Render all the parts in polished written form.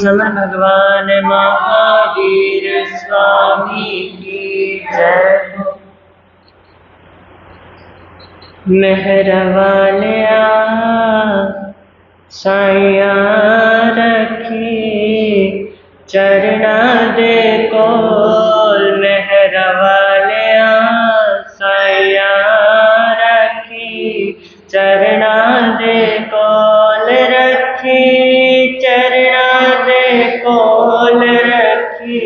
नमः भगवान महावीर स्वामी की जय। मेहरा वालिया साइया रखी चरना दे कोल। मेहरा वालिया साइया रखी चरना दे कोल रखी चरना दे कोल रखी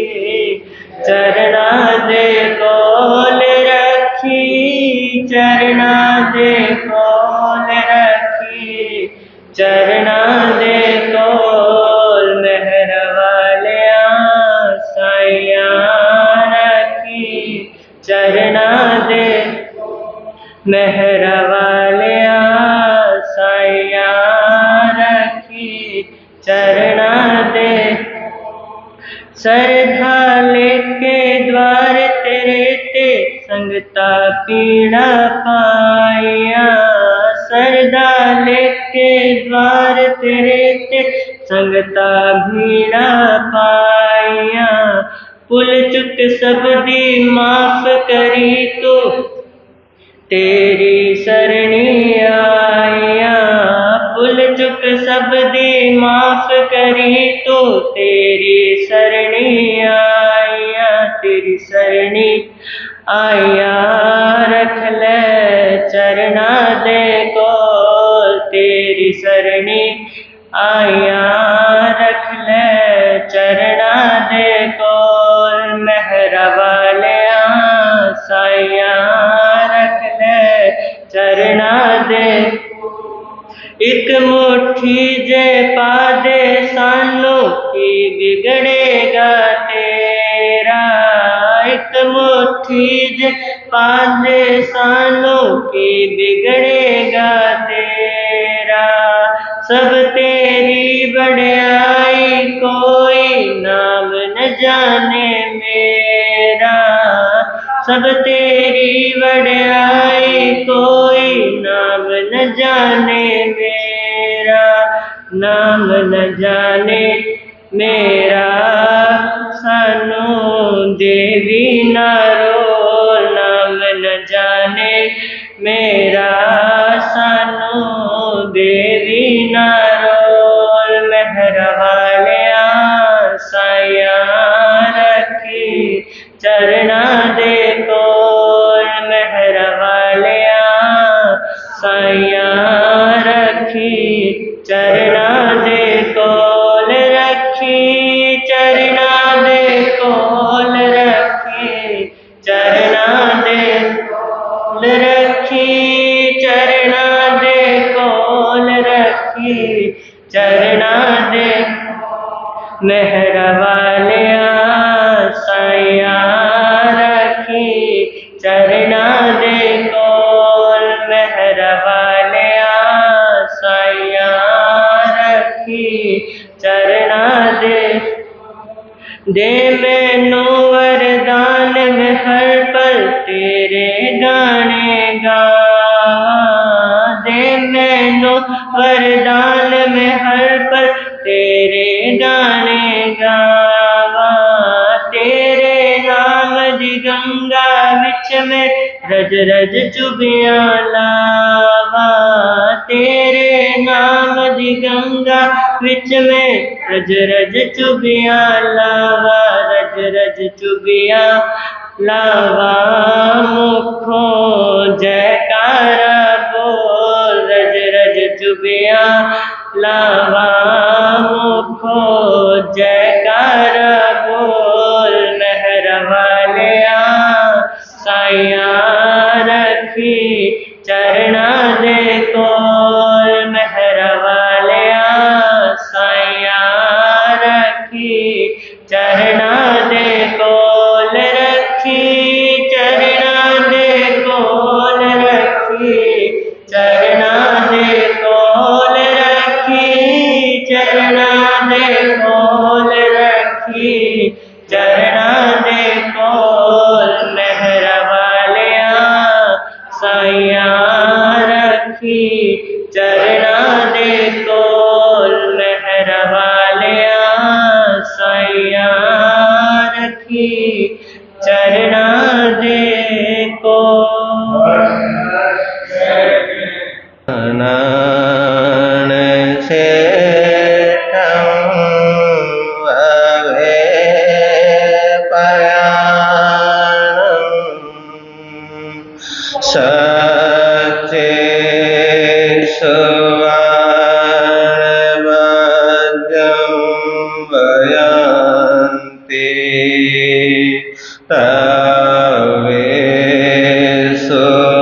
चरना दे कोल रखी चरना दे कोल रखी चरना दे कोल। मेहरा वालिया साइया रखी चरना दे मेहरा वालिया साइया रखी चरना दे। श्रद्धा लेके द्वार तेरे ते संगता पीड़ा पाया। श्रद्धा लेके द्वार तेरे ते संगता भीड़ा पाया। भूल चुक सब दी माफ करी तो तेरी सरणी आया। भूल चुक सब दी माफ करी तो तेरी सरणी आया। तेरी सरणी आया रख ले चरना दे कोल। तेरी सरणी आया रख ले चरना दे कोल। मेहरा वालिया साइया रख ले चरना दे। एक मुट्ठी जे पा दे सानू की बिगड़ेगा तेरा। एक मुट्ठी जे पा दे सानू की बिगड़ेगा तेरा। सब तेरी बड़ाई कोई नाम न जाने मेरा। सब तेरी बड़ाई कोई नाम न जाने मेरा। नाम न जाने मेरा सानू देवी नारो। नाम न जाने मेरा सानू देवी नारो। मेहरा वालिया साइया रखी चरना दे कोल। मेहरा वालिया साइया रखी चरना दे कोल रखी चरना दे कोल रखी चरना दे कोल रखी चरना दे कोल रखी चरना दे। मेहरा वालिया साइया रखी चरना दे कोल। मेहरा वालिया साइया रखी चरना दे। दे मैनू वरदान में हर पल तेरे गाने गावा। दे मैनू वरदान में हर पल तेरे गाने गावा। तेरे नाम दी गंगा विच में रज रज चुबियां लावा। तेरे नाम दी गंगा विच में रज रज चुबियां लावा। रज रज चुबियां लावा मुखों जयकारा बोल। रज रज चुबियां लावा मुखों जयकारा बोल। मेहरा वालिया साइया रखी चरना दे कोल। मेहरा वालिया साइया रखी चरना दे कोल रखी चरना दे कोल रखी चरना दे कोल रखी चरना दे कोल रखी चरना दे कोल। मेहरा वालिया साइया रखी चरना दे कोल। मेहरा वालिया चरना देखो। सच्चे सुवर्णवज्रं वयन्ति तवे सुवातमं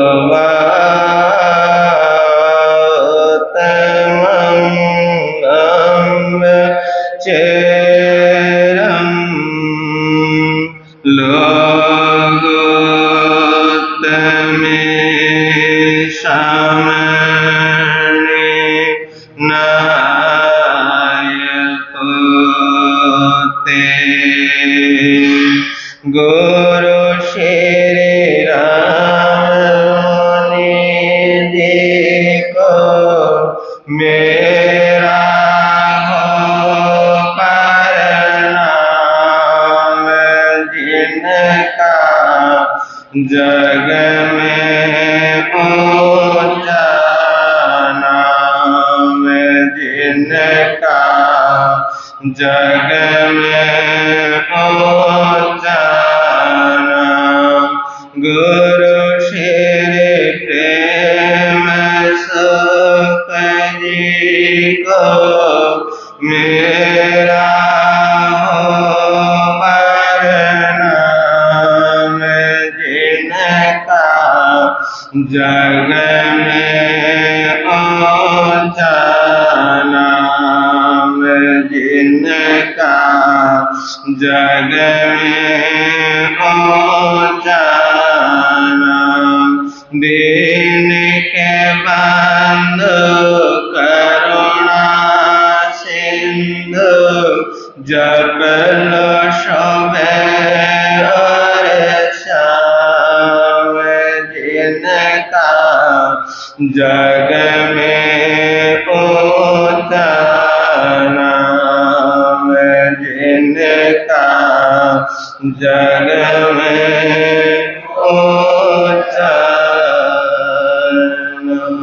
चेरं लोगोत्तमे सामने नायकोते गुरु श्री राम देखो मेरा हो प्रणाम जिनका जग में ऊंचा नाम जिनका जग में ऊंचा नाम गुरु श्री प्रेम सुख जी को मेरा हो प्रणाम जिनका जग में ऊंचा नाम जिनका जग में ऊंचा नाम दीन के बंधु करुणा सिंधु जप लो शोभे और श्याम जिनका जग में ऊंचा नाम जिनका जग में ऊंचा नाम।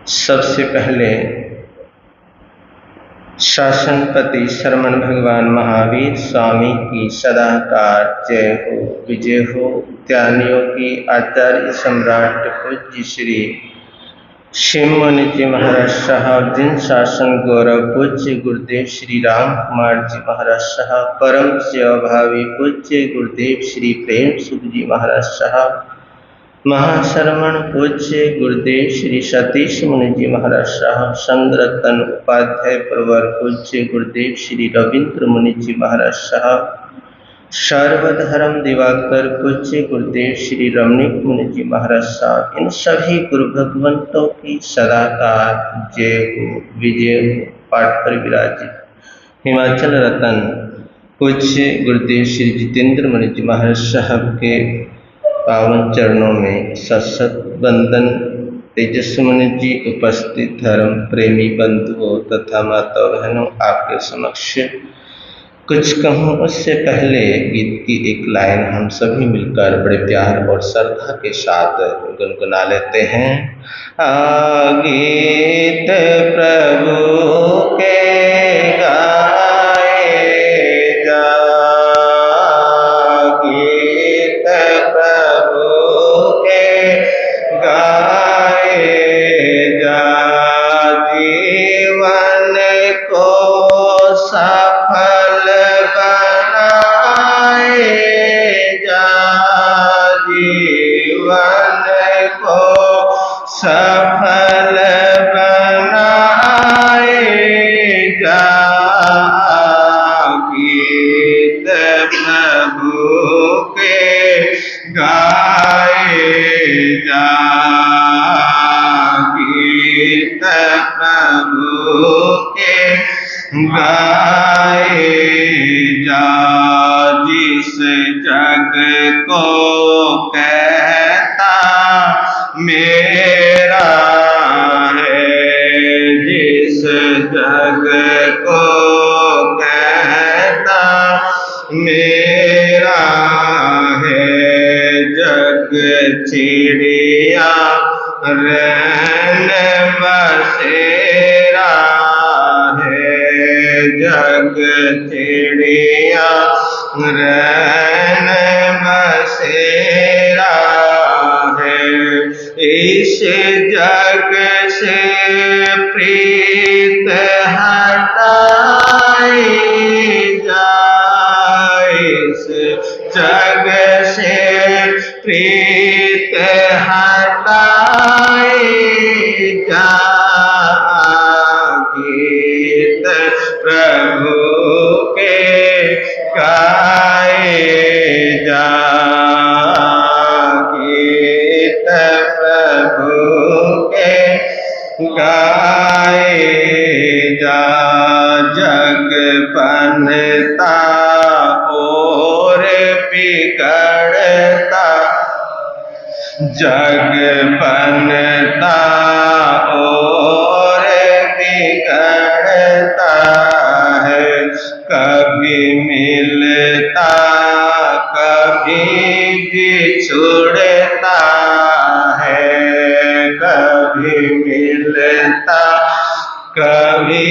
सबसे पहले शासनपति शरमण भगवान महावीर स्वामी की सदाकाल जय हो विजय हो। ज्ञानियों की आचार्य सम्राट पूज्य श्री शिव मुनि जी महाराज साहब जिन शासन गौरव पूज्य गुरुदेव श्री राम कुमार जी महाराज साहब परम सेवा भावी पूज्य गुरुदेव श्री प्रेम सुख जी महाराज साहब महाशरमण पूज्य गुरुदेव श्री सतीश मुनि जी महाराज साहब संग रतन उपाध्याय प्रवर पूज्य गुरुदेव श्री रविंद्र मुनि जी महाराज साहब सर्वधर्म दिवाकर पूज्य गुरुदेव श्री रमणीक मुनि जी महाराज साहब इन सभी गुरु भगवंतों की सदाकाल जय हो विजय हो। पाठ पर विराजित हिमाचल रतन पूज्य गुरुदेव श्री जितेंद्र मुनि जी महाराज साहब के पावन चरणों में सशत वंदन। तेजस्वी मुनि जी उपस्थित धर्म प्रेमी बंधुओं तथा माता बहनों आपके समक्ष कुछ कहूँ उससे पहले गीत की एक लाइन हम सभी मिलकर बड़े प्यार और श्रद्धा के साथ गुनगुना लेते हैं। गीत प्रभु के गाए जा, गीत प्रभु के गाए जा, जीवन को सफल बनाए जा, जीवन को सफल बनाए जा, गीत प्रभु के गाए जा, गीत प्रभु के गाए जा, जिस जग को कहता मेरा है, जिस जग को कहता मेरा है। जग चिड़िया रैन बसेरा है। जग चिड़िया रैन बसेरा है। इस जग से प्रीत हटाई जाए। इस जग से प्रीत हटाई जाए। गीत प्रभु के गाए जा। गीत प्रभु के गाए जा। जग बनता और बिगड़ता। जग बनता और बिगड़ता है। कभी मिलता कभी बिछुड़ता है। कभी मिलता कभी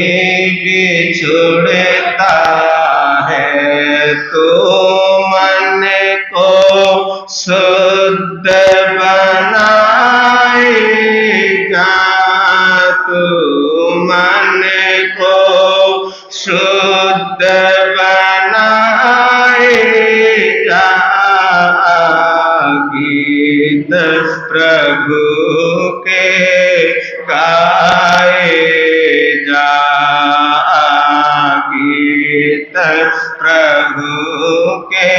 बिछुड़ता है। तो मन को शुद्ध बनाएगा। तू मन को शुद्ध बनाएगा। गीत प्रभु के गाए जा। गीत प्रभु के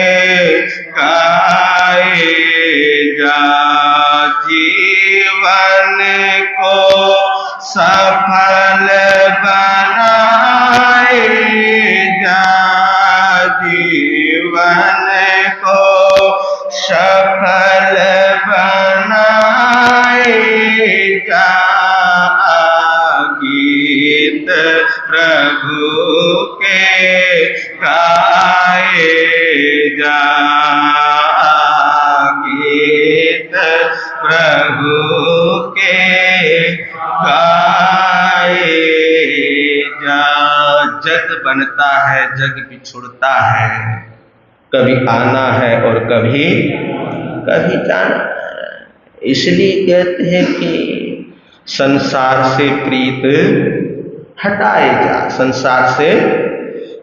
गाए जा। जीवन को सफल बनाए जा। जीवन को सफल बनाए जा। गीत प्रभु के गाए जा। गीत प्रभु के गाए जा। जग बनता है जग बिछुड़ता है। कभी आना है और कभी जाना है। इसलिए कहते हैं कि संसार से प्रीत हटाए जा। संसार से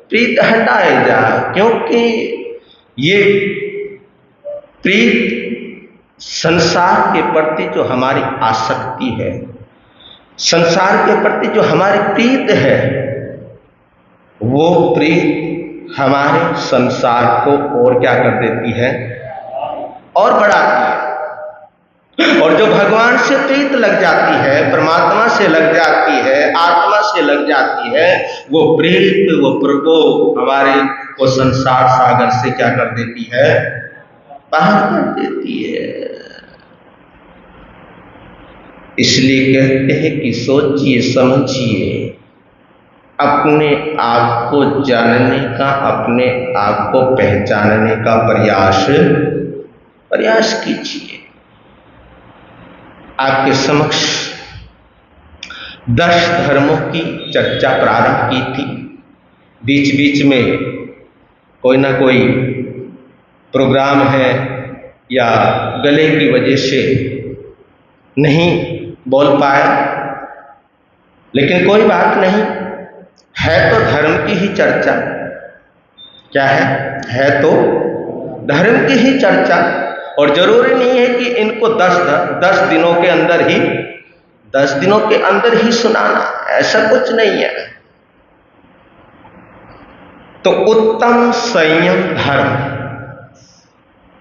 प्रीत हटाए जा। क्योंकि ये प्रीत संसार के प्रति जो हमारी आसक्ति है, संसार के प्रति जो हमारी प्रीत है, वो प्रीत हमारे संसार को और क्या कर देती है, और बढ़ाती है। और जो भगवान से प्रीत लग जाती है, परमात्मा से लग जाती है, आत्मा से लग जाती है, वो प्रीत वो प्रभु हमारे को संसार सागर से क्या कर देती है, बाहर कर देती है। इसलिए कहते हैं कि सोचिए समझिए, अपने आप को जानने का, अपने आप को पहचानने का प्रयास कीजिए। आपके समक्ष 10 धर्मों की चर्चा प्रारंभ की थी। बीच बीच में कोई ना कोई प्रोग्राम है या गले की वजह से नहीं बोल पाया, लेकिन कोई बात नहीं, है तो धर्म की ही चर्चा। क्या है तो धर्म की ही चर्चा। और जरूरी नहीं है कि इनको 10 दिनों के अंदर ही 10 दिनों के अंदर ही सुनाना, ऐसा कुछ नहीं है। तो उत्तम संयम धर्म,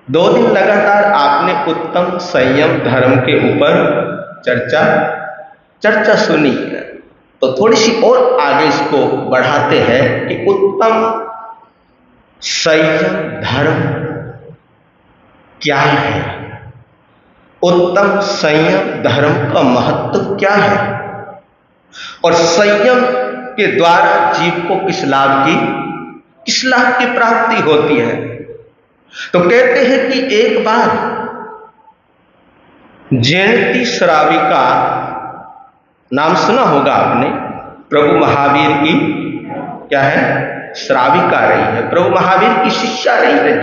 2 दिन लगातार आपने उत्तम संयम धर्म के ऊपर चर्चा सुनी है। तो थोड़ी सी और आगे इसको बढ़ाते हैं कि उत्तम संयम धर्म क्या है, उत्तम संयम धर्म का महत्व क्या है, और संयम के द्वारा जीव को किस लाभ की किस लाभ की प्राप्ति होती है? तो कहते हैं कि एक बार जयंती श्राविका, नाम सुना होगा आपने, प्रभु महावीर की क्या है, श्राविका रही है, प्रभु महावीर की शिष्या रही है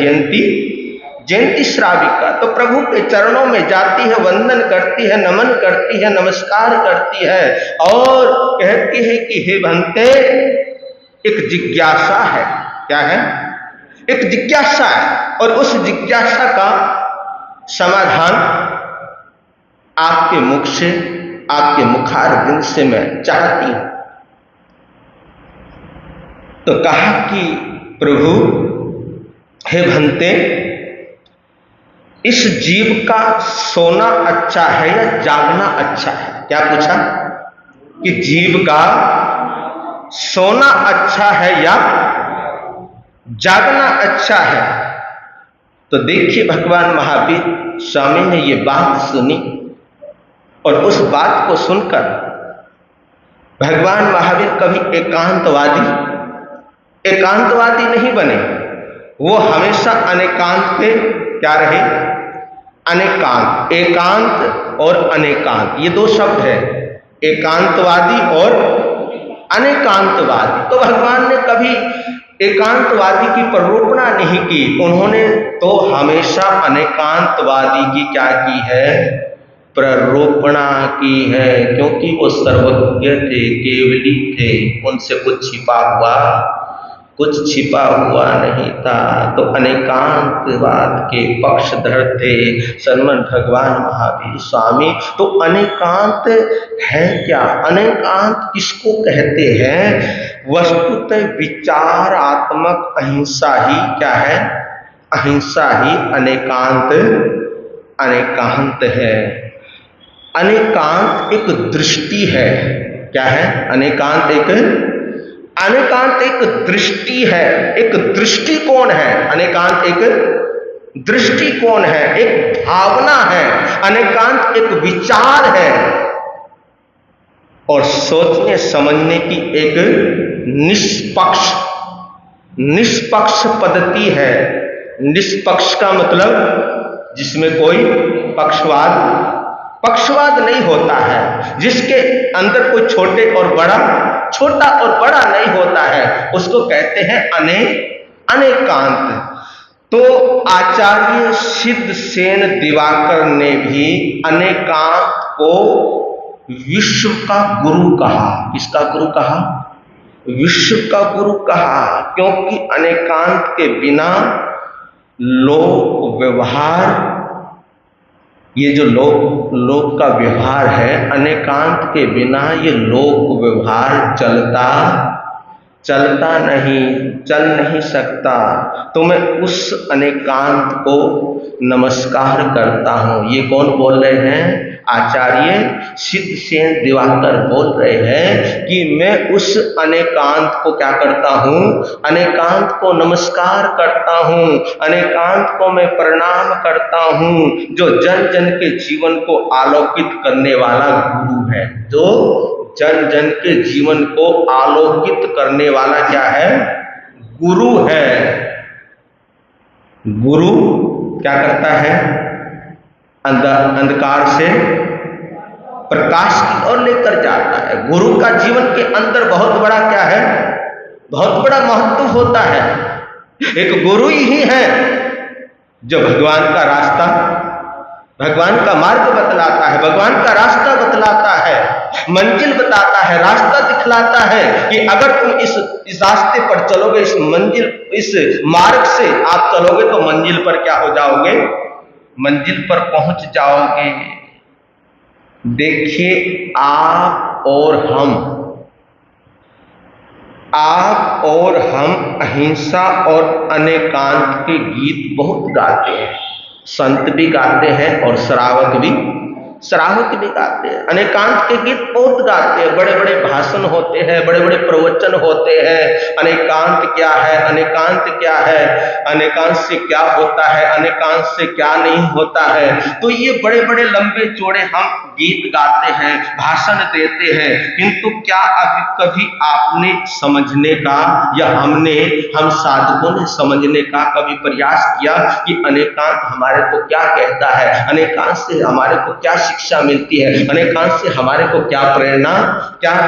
जयंती श्राविका। तो प्रभु के चरणों में जाती है, वंदन करती है, नमन करती है, नमस्कार करती है और कहती है कि हे भंते, एक जिज्ञासा है। क्या है? एक जिज्ञासा है और उस जिज्ञासा का समाधान आपके मुख से, आपके मुखारविंद से मैं चाहती हूं। तो कहा कि प्रभु, हे भंते, इस जीव का सोना अच्छा है या जागना अच्छा है? क्या पूछा? कि जीव का सोना अच्छा है या जागना अच्छा है? तो देखिए, भगवान महावीर स्वामी ने ये बात सुनी और उस बात को सुनकर भगवान महावीर कभी एकांतवादी नहीं बने। वो हमेशा अनेकांत पे क्या रहे? अनेकांत, एकांत और अनेकांत, ये दो शब्द है, एकांतवादी और अनेकांतवादी। तो भगवान ने कभी एकांतवादी की प्ररोपणा नहीं की, उन्होंने तो हमेशा अनेकांतवादी की क्या की है? प्ररोपणा की है, क्योंकि वो सर्वज्ञ थे, केवली थे, उनसे कुछ छिपा हुआ नहीं था। तो अनेकांतवाद के पक्षधर थे श्रीमद् भगवान महावीर स्वामी। तो अनेकांत है क्या? अनेकांत किसको कहते हैं? वस्तुतः विचारात्मक अहिंसा ही क्या है? अहिंसा ही अनेकांत है। अनेकांत एक दृष्टि है। क्या है? अनेकांत एक दृष्टि है, एक दृष्टिकोण है। अनेकांत एक दृष्टिकोण है, एक भावना है। अनेकांत एक विचार है और सोचने समझने की एक निष्पक्ष पद्धति है। निष्पक्ष का मतलब जिसमें कोई पक्षवाद नहीं होता है, जिसके अंदर कोई छोटा और बड़ा नहीं होता है, उसको कहते हैं अनेकांत। तो आचार्य सिद्धसेन दिवाकर ने भी अनेकांत को विश्व का गुरु कहा। किसका गुरु कहा? विश्व का गुरु कहा, क्योंकि अनेकांत के बिना लोक व्यवहार, ये जो लोक का व्यवहार है, अनेकांत के बिना ये लोक व्यवहार चल नहीं सकता। तो मैं उस अनेकांत को नमस्कार करता हूं। ये कौन बोल रहे हैं? आचार्य सिद्धसेन दिवाकर बोल रहे हैं कि मैं उस अनेकांत को क्या करता हूं? अनेकांत को नमस्कार करता हूं, अनेकांत को मैं प्रणाम करता हूं, जो जन जन के जीवन को आलोकित करने वाला गुरु है। जो जन जन के जीवन को आलोकित करने वाला क्या है? गुरु है। गुरु क्या करता है? अंधकार से प्रकाश की ओर लेकर जाता है। गुरु का जीवन के अंदर बहुत बड़ा क्या है? बहुत बड़ा महत्व होता है। एक गुरु ही है जो भगवान का रास्ता, भगवान का मार्ग बतलाता है, भगवान का रास्ता बतलाता है, मंजिल बताता है, रास्ता दिखलाता है कि अगर तुम इस रास्ते पर चलोगे, इस मार्ग से आप चलोगे तो मंजिल पर क्या हो जाओगे? मंजिल पर पहुंच जाओगे। देखिए, आप और हम अहिंसा और अनेकांत के गीत बहुत गाते हैं। संत भी गाते हैं और श्रावक भी गाते हैं। अनेकांत के गीत बहुत गाते हैं, बड़े बड़े भाषण होते हैं, बड़े बड़े प्रवचन होते हैं। अनेकांत क्या है? अनेकांत क्या है? अनेकांत से क्या होता है? अनेकांत से क्या नहीं होता है? तो ये बड़े बड़े लंबे चौड़े हम गीत गाते हैं, भाषण देते हैं, किंतु क्या अभी कभी आपने समझने का या हम साधकों ने समझने का कभी प्रयास किया कि अनेकांत हमारे को क्या कहता है, अनेकांत से हमारे को क्या शिक्षा मिलती है, अनेकांत से हमारे को क्या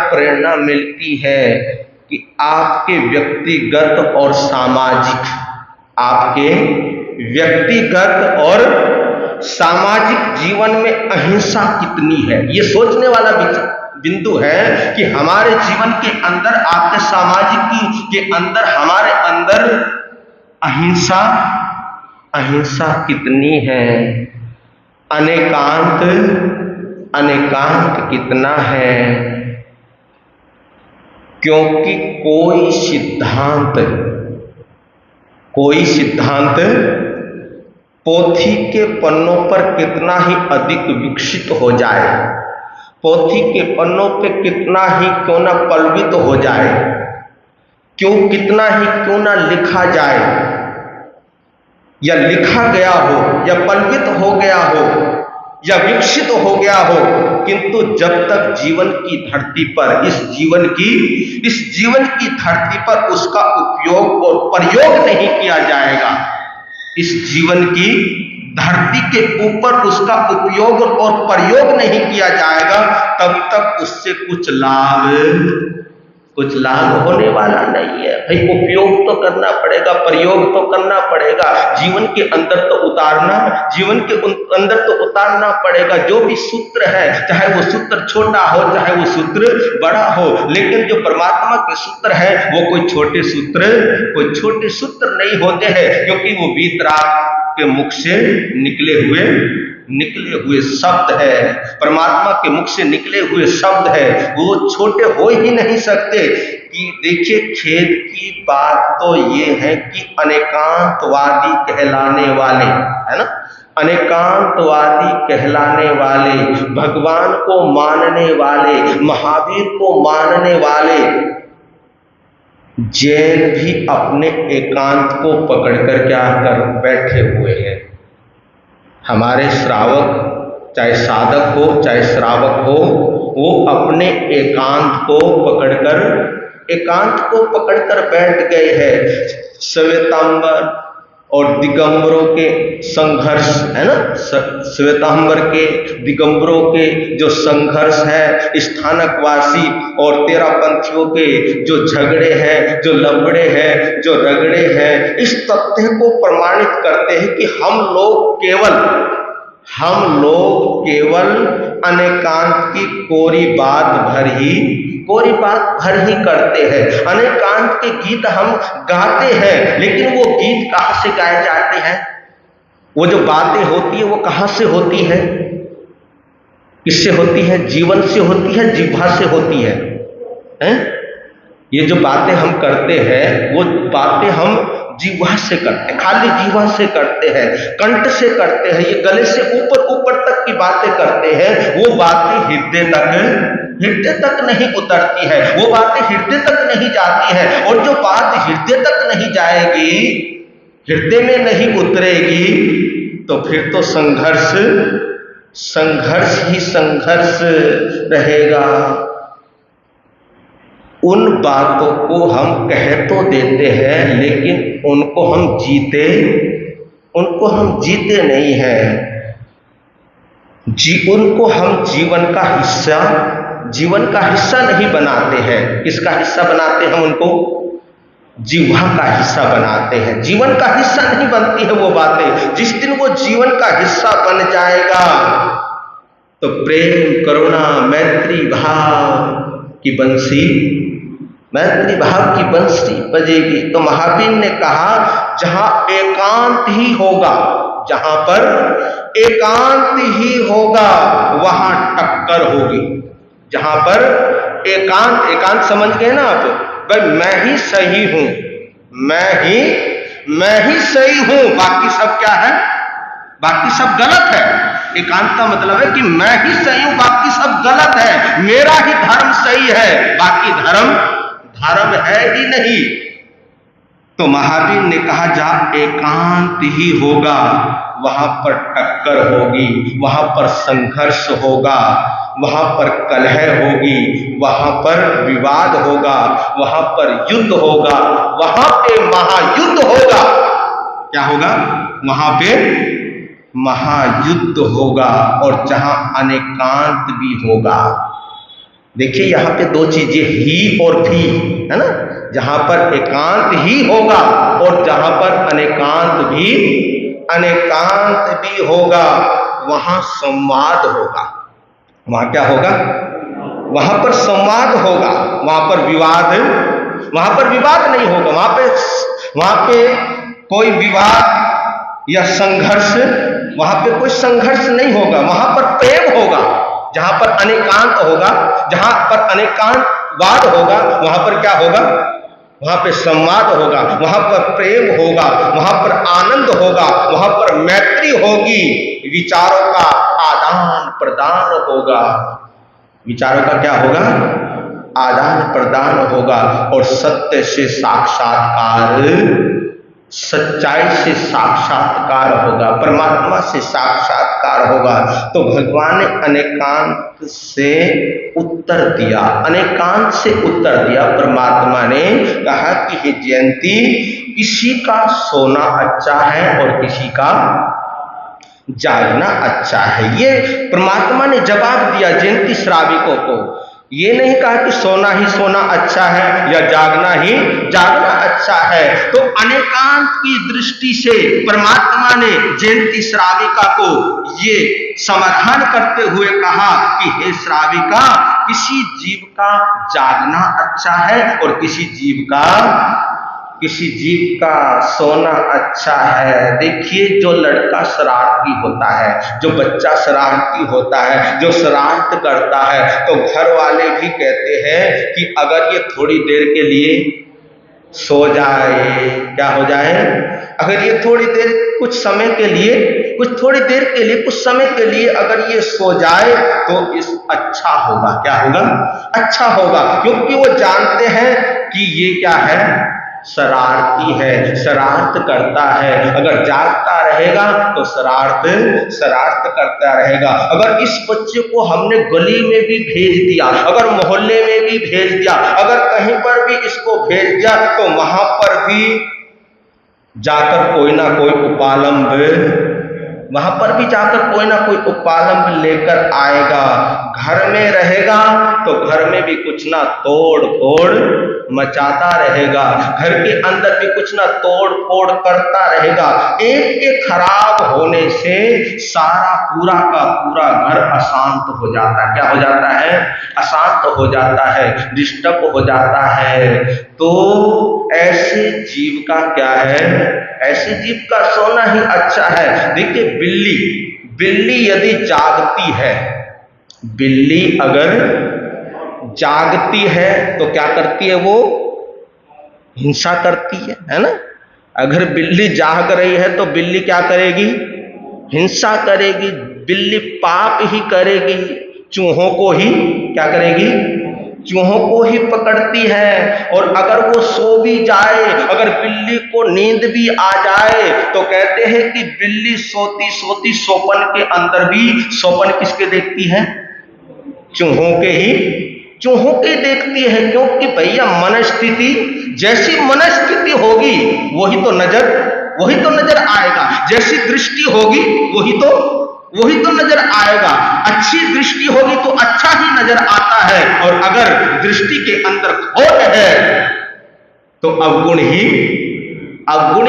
प्रेरणा मिलती है कि आपके व्यक्तिगत और सामाजिक, आपके व्यक्तिगत और सामाजिक जीवन में अहिंसा कितनी है। ये सोचने वाला बिंदु है कि हमारे जीवन के अंदर, आपके सामाजिक के अंदर, हमारे अंदर अहिंसा कितनी है, अनेकांत कितना है। क्योंकि कोई सिद्धांत पोथी के पन्नों पर कितना ही अधिक विकसित हो जाए, पोथी के पन्नों पे कितना ही क्यों ना पल्वित हो जाए, कितना ही क्यों ना लिखा जाए या लिखा गया हो या पल्वित हो गया हो या विकसित हो गया हो, किंतु जब तक जीवन की धरती पर, इस जीवन की धरती पर उसका उपयोग और प्रयोग नहीं किया जाएगा, इस जीवन की धरती के ऊपर उसका उपयोग और प्रयोग नहीं किया जाएगा, तब तक उससे कुछ लाभ होने वाला नहीं है। भाई उपयोग तो करना पड़ेगा, प्रयोग तो करना पड़ेगा, जीवन के अंदर तो उतारना पड़ेगा। जो भी सूत्र है, चाहे वो सूत्र छोटा हो, चाहे वो सूत्र बड़ा हो, लेकिन जो परमात्मा के सूत्र है वो कोई छोटे सूत्र नहीं होते हैं, क्योंकि वो वीतराग के मुख से निकले हुए शब्द है, परमात्मा के मुख से निकले हुए शब्द है, वो छोटे हो ही नहीं सकते। कि देखिए, खेद की बात तो ये है कि अनेकांतवादी कहलाने वाले, है ना, अनेकांतवादी कहलाने वाले, भगवान को मानने वाले, महावीर को मानने वाले जैन भी अपने एकांत को पकड़कर क्या कर बैठे हुए हैं। हमारे श्रावक, चाहे साधक हो चाहे श्रावक हो, वो अपने एकांत को पकड़कर बैठ गए हैं। श्वेतांबर और दिगंबरों के संघर्ष, है ना, श्वेतांबर के दिगंबरों के जो संघर्ष है, स्थानकवासी और तेरापंथियों के जो झगड़े हैं, जो लबड़े हैं, जो रगड़े हैं, इस तथ्य को प्रमाणित करते हैं कि हम लोग केवल अनेकांत की कोरी बात भर ही करते हैं। अनेकांत के गीत हम गाते हैं, लेकिन वो गीत कहाँ से गाए जाते हैं, वो जो बातें होती है वो कहाँ से होती है, किससे होती है? जीवन से होती है, जिह्वा से होती है, हैं? ये जो बातें हम करते हैं, वो बातें हम जीवा से करते हैं, खाली जीवा से करते हैं, कंठ से करते हैं, ये गले से ऊपर तक की बातें करते हैं। वो बातें हृदय तक नहीं उतरती है, वो बातें हृदय तक नहीं जाती है। और जो बात हृदय तक नहीं जाएगी, हृदय में नहीं उतरेगी, तो फिर तो संघर्ष रहेगा। उन बातों को हम कह तो देते हैं, लेकिन उनको हम जीते नहीं हैं। उनको हम जीवन का हिस्सा नहीं बनाते हैं। किसका हिस्सा बनाते हैं उनको? जीवा का हिस्सा बनाते हैं। जीवन का हिस्सा नहीं बनती है वो बातें। जिस दिन वो जीवन का हिस्सा बन जाएगा, तो प्रेम, करुणा, मैत्री भाव की बंसी बजेगी। तो महावीर ने कहा, जहां एकांत ही होगा, जहां पर एकांत ही होगा, वहां टक्कर होगी। जहां पर एकांत समझ गए ना आप? भाई मैं ही सही हूं, मैं ही सही हूं, बाकी सब क्या है? बाकी सब गलत है। एकांत का मतलब है कि मैं ही सही हूं, बाकी सब गलत है, मेरा ही धर्म सही है, बाकी धर्म है ही नहीं। तो महावीर ने कहा, जहां एकांत ही होगा वहां पर टक्कर होगी, वहां पर संघर्ष होगा, वहां पर कलह होगी, वहां पर विवाद होगा, वहां पर युद्ध होगा, वहां पे महायुद्ध होगा। क्या होगा? वहां पे महायुद्ध होगा और जहां अनेकांत भी होगा। देखिए यहां पे दो चीजें, ही और भी, है ना। जहां पर एकांत ही होगा और जहां पर अनेकांत भी होगा, वहां संवाद होगा। वहां क्या होगा? वहां पर संवाद होगा, वहां पर विवाद नहीं होगा। वहां पे कोई विवाद या संघर्ष, वहां पे कोई संघर्ष नहीं होगा। वहां पर प्रेम होगा। जहां पर अनेकांत होगा, जहां पर अनेकांतवाद होगा, वहां पर क्या होगा? वहां पे संवाद होगा, वहां पर प्रेम होगा, वहां पर आनंद होगा, वहां पर मैत्री होगी, विचारों का आदान प्रदान होगा। विचारों का क्या होगा? आदान प्रदान होगा और सत्य से साक्षात्कार, सच्चाई से साक्षात्कार होगा, परमात्मा से साक्षात्कार होगा। तो भगवान ने अनेकांत से उत्तर दिया, अनेकांत से उत्तर दिया। परमात्मा ने कहा कि हे जयंती, किसी का सोना अच्छा है और किसी का जागना अच्छा है। ये परमात्मा ने जवाब दिया जयंती श्राविकों को। ये नहीं कहा कि सोना ही सोना अच्छा है या जागना ही जागना अच्छा है। तो अनेकांत की दृष्टि से परमात्मा ने जयंती श्राविका को ये समाधान करते हुए कहा कि हे श्राविका, किसी जीव का जागना अच्छा है और किसी जीव का सोना अच्छा है। देखिए, जो लड़का शरारती होता है, जो बच्चा शरारती होता है, जो शरारत करता है, तो घर वाले भी कहते हैं कि अगर ये थोड़ी देर के लिए सो जाए, क्या हो जाए? अगर ये थोड़ी देर कुछ समय के लिए अगर ये सो जाए तो इस अच्छा होगा। क्या होगा? अच्छा होगा, क्योंकि वो जानते हैं कि ये क्या है? शरारती है, शरारत करता है। अगर जागता रहेगा तो शरारत करता रहेगा। अगर इस बच्चे को हमने गली में भी भेज दिया, अगर मोहल्ले में भी भेज दिया, अगर कहीं पर भी इसको भेज दिया, तो वहां पर भी जाकर कोई ना कोई उपालंब लेकर आएगा। घर में रहेगा तो घर में भी कुछ ना तोड़ फोड़ मचाता रहेगा, घर के अंदर भी कुछ ना तोड़ फोड़ करता रहेगा। एक के खराब होने से सारा पूरा का पूरा घर अशांत हो जाता है। क्या हो जाता है? अशांत हो जाता है, डिस्टर्ब हो जाता है। तो ऐसे जीव का क्या है? ऐसे जीव का सोना ही अच्छा है। देखिए, बिल्ली यदि जागती है, बिल्ली अगर जागती है तो क्या करती है? वो हिंसा करती है ना। अगर बिल्ली जाग रही है तो बिल्ली क्या करेगी? हिंसा करेगी, बिल्ली पाप ही करेगी, चूहों को ही क्या करेगी? चूहों को ही पकड़ती है। और अगर वो सो भी जाए, अगर बिल्ली को नींद भी आ जाए, तो कहते हैं कि बिल्ली सोती सोती सोपन के अंदर भी, सोपन किसके देखती है? चूहों के देखती है। क्योंकि भैया मनस्थिति, जैसी मनस्थिति होगी वही तो नजर आएगा। जैसी दृष्टि होगी वही तो नजर आएगा। अच्छी दृष्टि होगी तो अच्छा ही नजर आता है, और अगर दृष्टि के अंदर खोट है तो अवगुण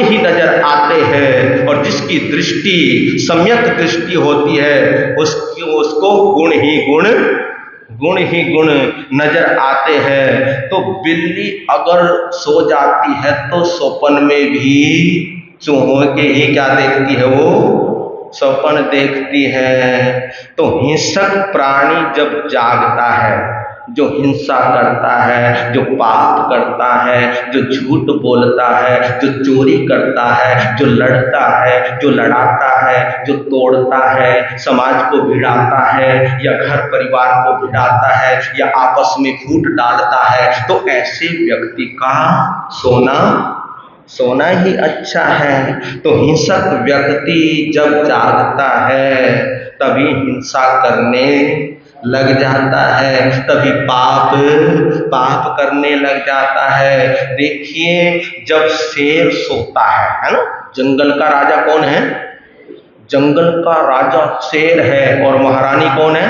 ही नजर आते हैं। और जिसकी दृष्टि सम्यक दृष्टि होती है उसको गुण ही गुण नजर आते हैं। तो बिल्ली अगर सो जाती है तो सोपन में भी चूहों के ही क्या देखती है? वो सोपन देखती है। तो हिंसक प्राणी जब जागता है, जो हिंसा करता है, जो पाप करता है, जो झूठ बोलता है, जो चोरी करता है, जो लड़ता है, जो लड़ाता है, जो तोड़ता है, समाज को भिड़ाता है या घर परिवार को भिड़ाता है या आपस में फूट डालता है, तो ऐसे व्यक्ति का सोना सोना ही अच्छा है। तो हिंसक व्यक्ति जब जागता है तभी हिंसा करने लग जाता है, तभी पाप करने लग जाता है। देखिए जब शेर सोता है ना, जंगल का राजा कौन है? जंगल का राजा शेर है और महारानी कौन है?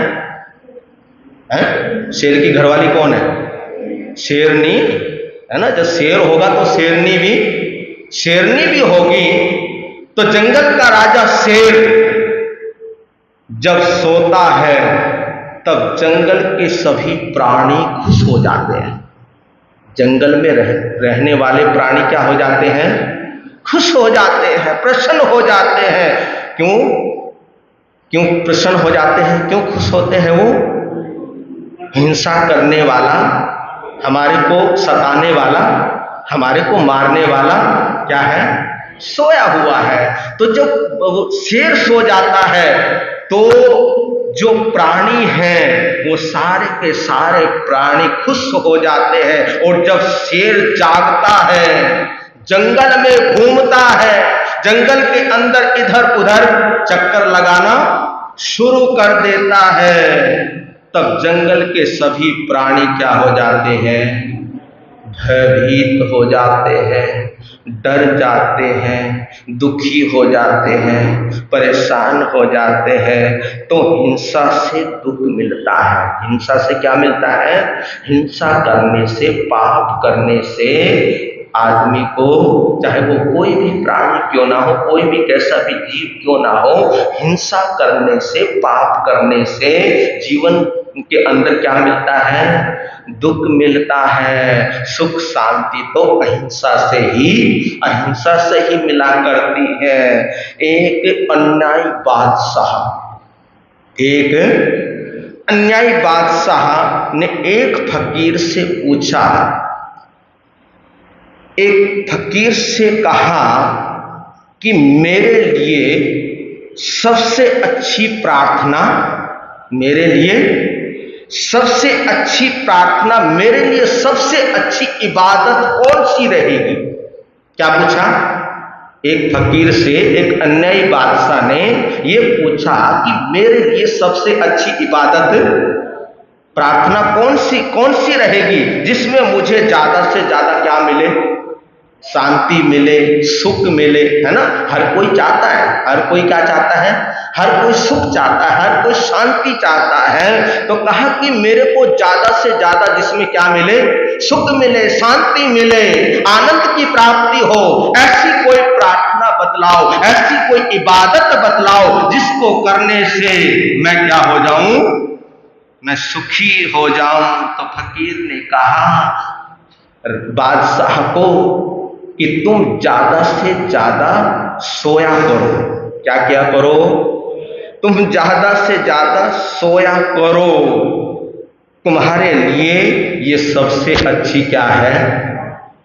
शेर की घरवाली कौन है? शेरनी है ना। जब शेर होगा तो शेरनी भी होगी। तो जंगल का राजा शेर जब सोता है तब जंगल के सभी प्राणी खुश हो जाते हैं। जंगल में रहने वाले प्राणी क्या हो जाते हैं? खुश हो जाते हैं, प्रसन्न हो जाते हैं। क्यों प्रसन्न हो जाते हैं? क्यों खुश होते हैं? वो हिंसा करने वाला, हमारे को सताने वाला, हमारे को मारने वाला क्या है? सोया हुआ है। तो जब शेर सो जाता है तो जो प्राणी हैं वो सारे के सारे प्राणी खुश हो जाते हैं। और जब शेर जागता है, जंगल में घूमता है, जंगल के अंदर इधर उधर चक्कर लगाना शुरू कर देता है, तब जंगल के सभी प्राणी क्या हो जाते हैं? भयभीत हो जाते हैं, डर जाते हैं, दुखी हो जाते हैं, परेशान हो जाते हैं। तो हिंसा से दुख मिलता है। हिंसा से क्या मिलता है? हिंसा करने से, पाप करने से आदमी को, चाहे वो कोई भी प्राणी क्यों ना हो, कोई भी कैसा भी जीव क्यों ना हो, हिंसा करने से, पाप करने से जीवन के अंदर क्या मिलता है? दुख मिलता है। सुख शांति तो अहिंसा से ही मिला करती है। एक अन्यायी बादशाह ने एक फकीर से पूछा, एक फकीर से कहा कि मेरे लिए सबसे अच्छी प्रार्थना, मेरे लिए सबसे अच्छी इबादत कौन सी रहेगी? क्या पूछा? एक फकीर से एक अन्यायी बादशाह ने ये पूछा कि मेरे लिए सबसे अच्छी इबादत, प्रार्थना कौन सी रहेगी जिसमें मुझे ज्यादा से ज्यादा क्या मिले? शांति मिले, सुख मिले, है ना। हर कोई चाहता है, हर कोई क्या चाहता है? हर कोई सुख चाहता है, हर कोई शांति चाहता है। तो कहा कि मेरे को ज्यादा से ज्यादा जिसमें क्या मिले? सुख मिले, शांति मिले, आनंद की प्राप्ति हो, ऐसी कोई प्रार्थना बतलाओ, ऐसी कोई इबादत बतलाओ जिसको करने से मैं क्या हो जाऊं? मैं सुखी हो जाऊं। तो फकीर ने कहा बादशाह को कि तुम ज्यादा से ज्यादा सोया करो। क्या करो? तुम ज्यादा से ज्यादा सोया करो। तुम्हारे लिए ये सबसे अच्छी क्या है?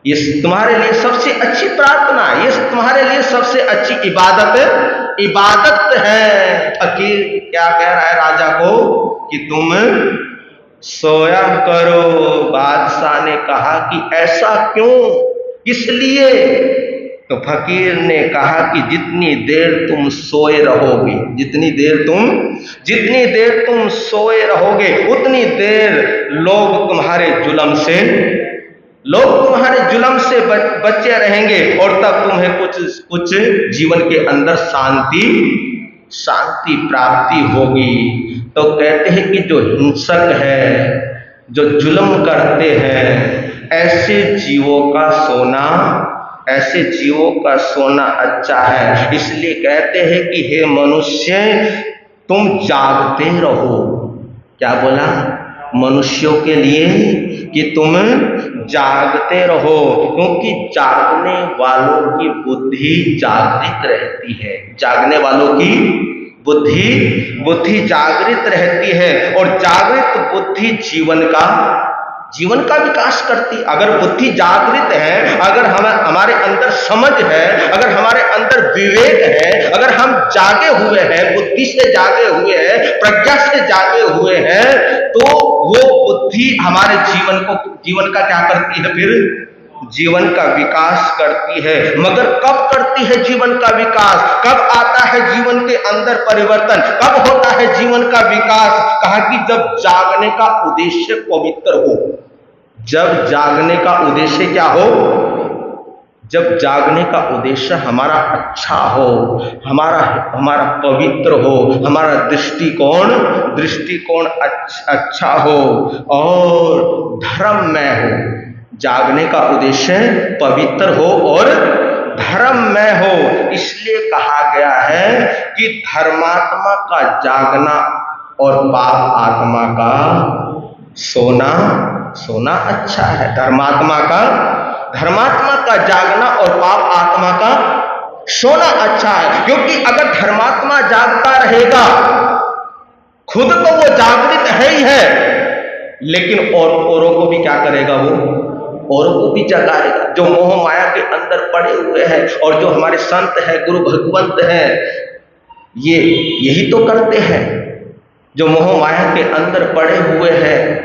ये तुम्हारे लिए सबसे अच्छी प्रार्थना, ये तुम्हारे लिए सबसे अच्छी इबादत है। फकीर क्या कह रहा है राजा को कि तुम सोया करो। बादशाह ने कहा कि ऐसा क्यों, इसलिए? तो फकीर ने कहा कि जितनी देर तुम सोए रहोगे, जितनी देर तुम सोए रहोगे, उतनी देर लोग तुम्हारे जुल्म से बचे रहेंगे और तब तुम्हें कुछ जीवन के अंदर शांति प्राप्ति होगी। तो कहते हैं कि जो हिंसक है, जो जुल्म करते हैं, ऐसे जीवों का सोना अच्छा है। इसलिए कहते हैं कि हे मनुष्य, तुम जागते रहो। क्या बोला? मनुष्यों के लिए कि तुम जागते रहो, क्योंकि जागने वालों की बुद्धि जागृत रहती है। जागने वालों की बुद्धि जागृत रहती है और जागृत बुद्धि जीवन का विकास करती। अगर बुद्धि जागृत है, अगर हमारे अंदर समझ है, अगर हमारे अंदर विवेक है, अगर हम जागे हुए हैं, बुद्धि से जागे हुए हैं, प्रज्ञा से जागे हुए हैं, तो वो बुद्धि हमारे जीवन का क्या करती है? फिर जीवन का विकास करती है। मगर कब करती है जीवन का विकास? कब आता है जीवन के अंदर परिवर्तन? कब होता है जीवन का विकास? कहा कि जब जागने का उद्देश्य पवित्र हो। जब जागने का उद्देश्य क्या हो? जब जागने का उद्देश्य हमारा अच्छा हो, हमारा पवित्र हो, हमारा दृष्टिकोण अच्छा हो और धर्ममय हो। जागने का उद्देश्य पवित्र हो और धर्ममय हो। इसलिए कहा गया है कि धर्मात्मा का जागना और पाप आत्मा का सोना अच्छा है। धर्मात्मा का जागना और पाप आत्मा का सोना अच्छा है। क्योंकि अगर धर्मात्मा जागता रहेगा, खुद तो वो जागृत है ही है, लेकिन औरों को भी क्या करेगा? वो औरों को भी जगाएगा। जो मोह माया के अंदर पड़े हुए हैं, और जो हमारे संत हैं, गुरु भगवंत हैं, ये यही तो करते हैं। जो मोह माया के अंदर पड़े हुए हैं,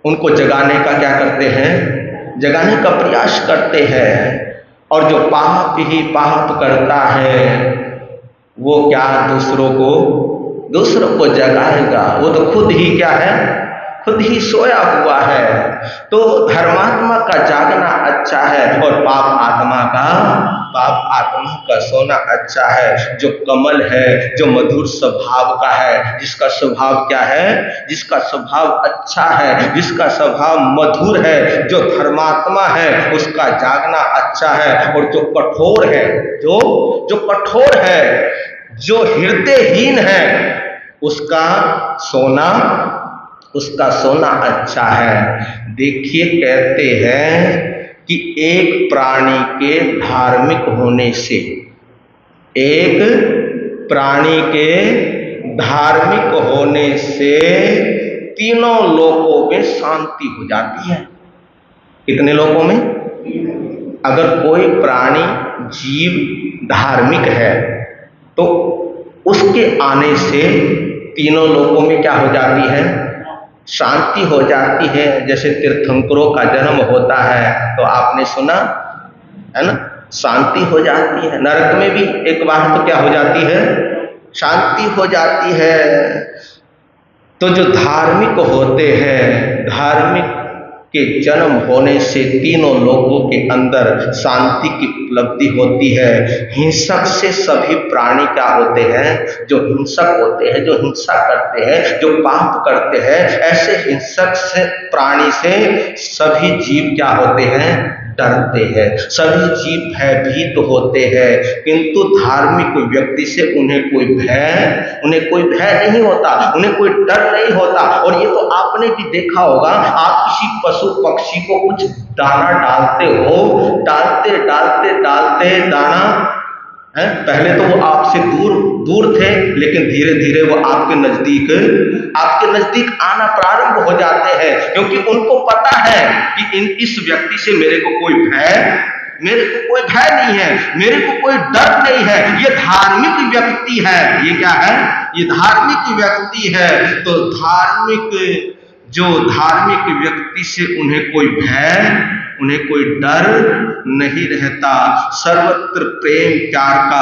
उनको जगाने का क्या करते हैं? जगाने का प्रयास करते हैं। और जो पाप ही पाप करता है, वो क्या दूसरों को जगाएगा? वो तो खुद ही क्या है? खुद ही सोया हुआ है। तो धर्मात्मा का जागना अच्छा है और पाप आत्मा का सोना अच्छा है। जो कमल है, जो मधुर स्वभाव का है, जिसका स्वभाव क्या है? जिसका स्वभाव अच्छा है, जिसका स्वभाव मधुर है, जो धर्मात्मा है, उसका जागना अच्छा है। और जो कठोर है, जो हृदयहीन है, उसका सोना अच्छा है। देखिए, कहते हैं कि एक प्राणी के धार्मिक होने से तीनों लोकों में शांति हो जाती है। कितने लोकों में? अगर कोई प्राणी जीव धार्मिक है तो उसके आने से तीनों लोकों में क्या हो जाती है? शांति हो जाती है। जैसे तीर्थंकरों का जन्म होता है तो आपने सुना है ना, शांति हो जाती है। नरक में भी एक बार तो क्या हो जाती है? शांति हो जाती है। तो जो धार्मिक होते हैं, धार्मिक के जन्म होने से तीनों लोगों के अंदर शांति की उपलब्धि होती है। हिंसक से सभी प्राणी क्या होते हैं? जो हिंसक होते हैं, जो हिंसा करते हैं, जो पाप करते हैं, ऐसे हिंसक से प्राणी से सभी जीव क्या होते हैं? डरते हैं। सभी जीव भयभीत होते हैं। किंतु धार्मिक व्यक्ति से उन्हें कोई भय नहीं होता, उन्हें कोई डर नहीं होता। और ये तो आपने भी देखा होगा, आप किसी पशु पक्षी को कुछ दाना डालते हो, डालते दाना है, पहले तो वो आपसे दूर थे, लेकिन धीरे धीरे वो आपके नजदीक आना प्रारंभ हो जाते हैं। क्योंकि उनको पता है कि इस व्यक्ति से मेरे को कोई भय नहीं है, मेरे को कोई डर नहीं है। ये धार्मिक व्यक्ति है। ये क्या है? ये धार्मिक व्यक्ति है। तो धार्मिक व्यक्ति से उन्हें कोई भय, उन्हें कोई डर नहीं रहता। सर्वत्र प्रेम प्यार का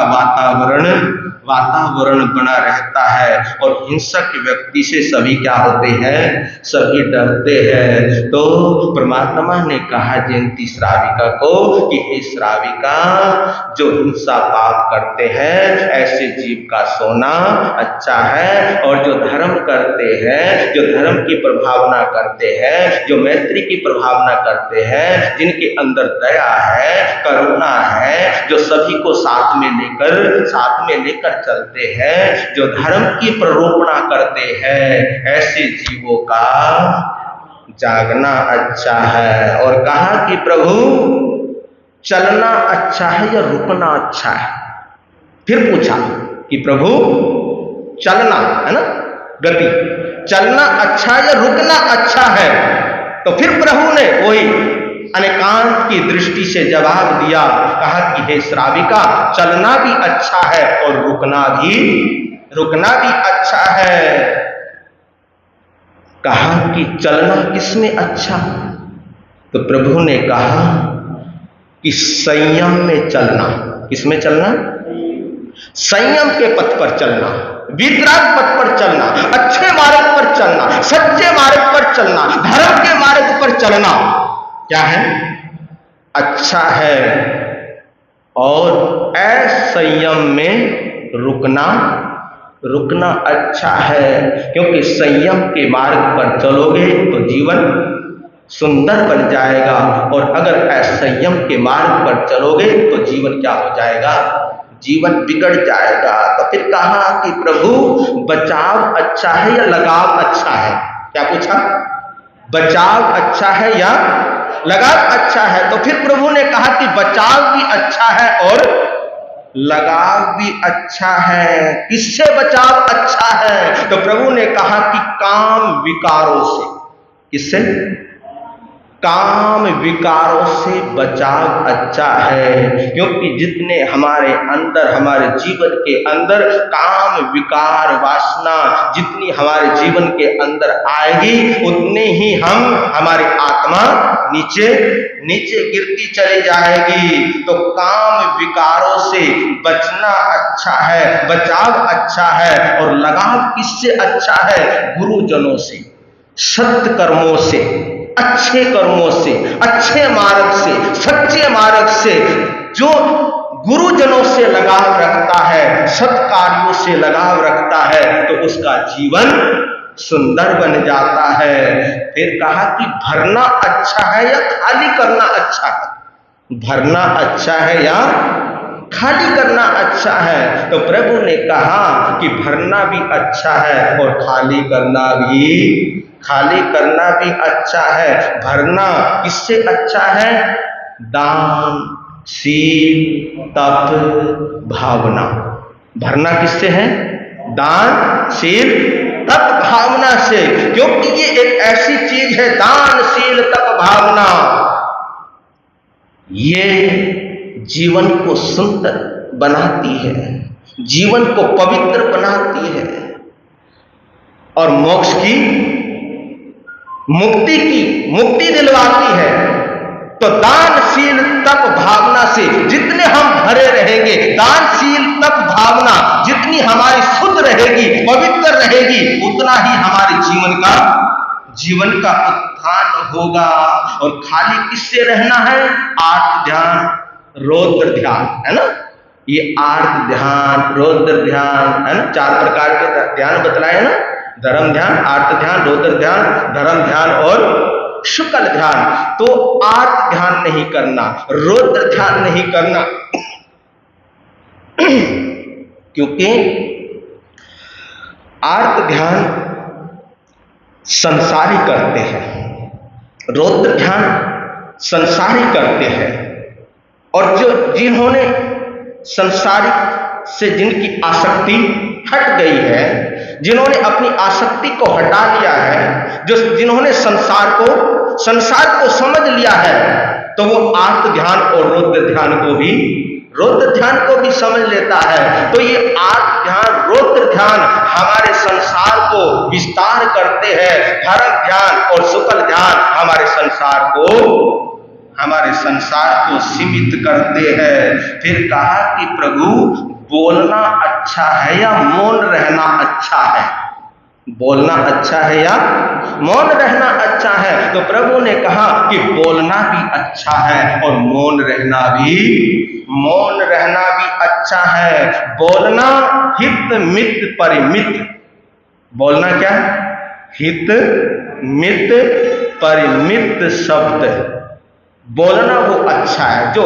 वातावरण बना रहता है। और हिंसक व्यक्ति से सभी क्या होते हैं? सभी डरते हैं। तो परमात्मा ने कहा जयंती श्राविका को कि हे श्राविका, जो हिंसा पाप करते हैं, ऐसे जीव का सोना अच्छा है। और जो धर्म करते हैं, जो धर्म की प्रभावना करते हैं, जो मैत्री की प्रभावना करते हैं, जिनके अंदर दया है, करुणा है, जो सभी को साथ में लेकर चलते हैं, जो धर्म की प्ररोपणा करते हैं, ऐसे जीवों का जागना अच्छा है। और कहा कि प्रभु, चलना अच्छा है या रुकना अच्छा है? फिर पूछा कि प्रभु, चलना है ना, गति, चलना अच्छा या रुकना अच्छा है? तो फिर प्रभु ने वही अनेकांत की दृष्टि से जवाब दिया। कहा कि हे श्राविका, चलना भी अच्छा है और रुकना भी अच्छा है। कहा कि चलना किसमें अच्छा? तो प्रभु ने कहा कि संयम में चलना। किसमें चलना? संयम के पथ पर चलना, वितराग पथ पर चलना, अच्छे मार्ग पर चलना, सच्चे मार्ग पर चलना, धर्म के मार्ग पर चलना क्या है? अच्छा है। और असंयम में रुकना अच्छा है, क्योंकि संयम के मार्ग पर चलोगे तो जीवन सुंदर बन जाएगा, और अगर असंयम के मार्ग पर चलोगे तो जीवन क्या हो जाएगा? जीवन बिगड़ जाएगा। तो फिर कहा कि प्रभु बचाव अच्छा है या लगाव अच्छा है? क्या पूछा? बचाव अच्छा है या लगाव अच्छा है? तो फिर प्रभु ने कहा कि बचाव भी अच्छा है और लगाव भी अच्छा है। किससे बचाव अच्छा है? तो प्रभु ने कहा कि काम विकारों से। किससे? काम विकारों से बचाव अच्छा है, क्योंकि जितने हमारे अंदर, हमारे जीवन के अंदर काम विकार वासना जितनी हमारे जीवन के अंदर आएगी, उतने ही हमारी आत्मा नीचे नीचे गिरती चली जाएगी। तो काम विकारों से बचना अच्छा है, बचाव अच्छा है। और लगाव किससे अच्छा है? गुरुजनों से, सत्य कर्मों से, अच्छे कर्मों से, अच्छे मार्ग से, सच्चे मार्ग से। जो गुरुजनों से लगाव रखता है, सत्कार्यों से लगाव रखता है, तो उसका जीवन सुंदर बन जाता है। फिर कहा कि भरना अच्छा है या खाली करना अच्छा है? भरना अच्छा है या खाली करना अच्छा है? तो प्रभु ने कहा कि भरना भी अच्छा है और खाली करना भी अच्छा है। भरना किससे अच्छा है? दान, शील, तप, भावना। भरना किससे है? दान, शील, तप, भावना से। क्योंकि ये एक ऐसी चीज है, दान, शील, तप, भावना, ये जीवन को सुंदर बनाती है, जीवन को पवित्र बनाती है और मोक्ष की मुक्ति दिलवाती है। तो दान, शील, तप, भावना से जितने हम भरे रहेंगे, दान, शील, तप, भावना जितनी हमारी शुद्ध रहेगी, पवित्र रहेगी, उतना ही हमारे जीवन का उत्थान होगा। और खाली किससे रहना है? आर्त ध्यान, रौद्र ध्यान, है ना? ये आर्त ध्यान, रौद्र ध्यान, है ना? 4 प्रकार के ध्यान बतलाए ना, धर्म ध्यान, आर्त ध्यान, रौद्र ध्यान, धर्म ध्यान और शुक्ल ध्यान। तो आर्त ध्यान नहीं करना, रौद्र ध्यान नहीं करना, क्योंकि आर्त ध्यान संसारी करते हैं, रौद्र ध्यान संसारी करते हैं। और जिन्होंने संसारिक से जिनकी आसक्ति हट गई है, जिन्होंने अपनी आसक्ति को हटा लिया है, जिन्होंने संसार को समझ लिया है, तो वो आर्त ध्यान और रौद्र ध्यान को भी समझ लेता है। तो ये आर्त ध्यान, रौद्र ध्यान हमारे संसार को विस्तार करते हैं, धर्म ध्यान और शुक्ल ध्यान हमारे संसार को सीमित करते हैं। फिर कहा कि प्रभु बोलना अच्छा है या मौन रहना अच्छा है? बोलना अच्छा है या मौन रहना अच्छा है? तो प्रभु ने कहा कि बोलना भी अच्छा है और मौन रहना भी अच्छा है। बोलना हित मित परिमित, बोलना क्या? हित मित परिमित शब्द बोलना वो अच्छा है, जो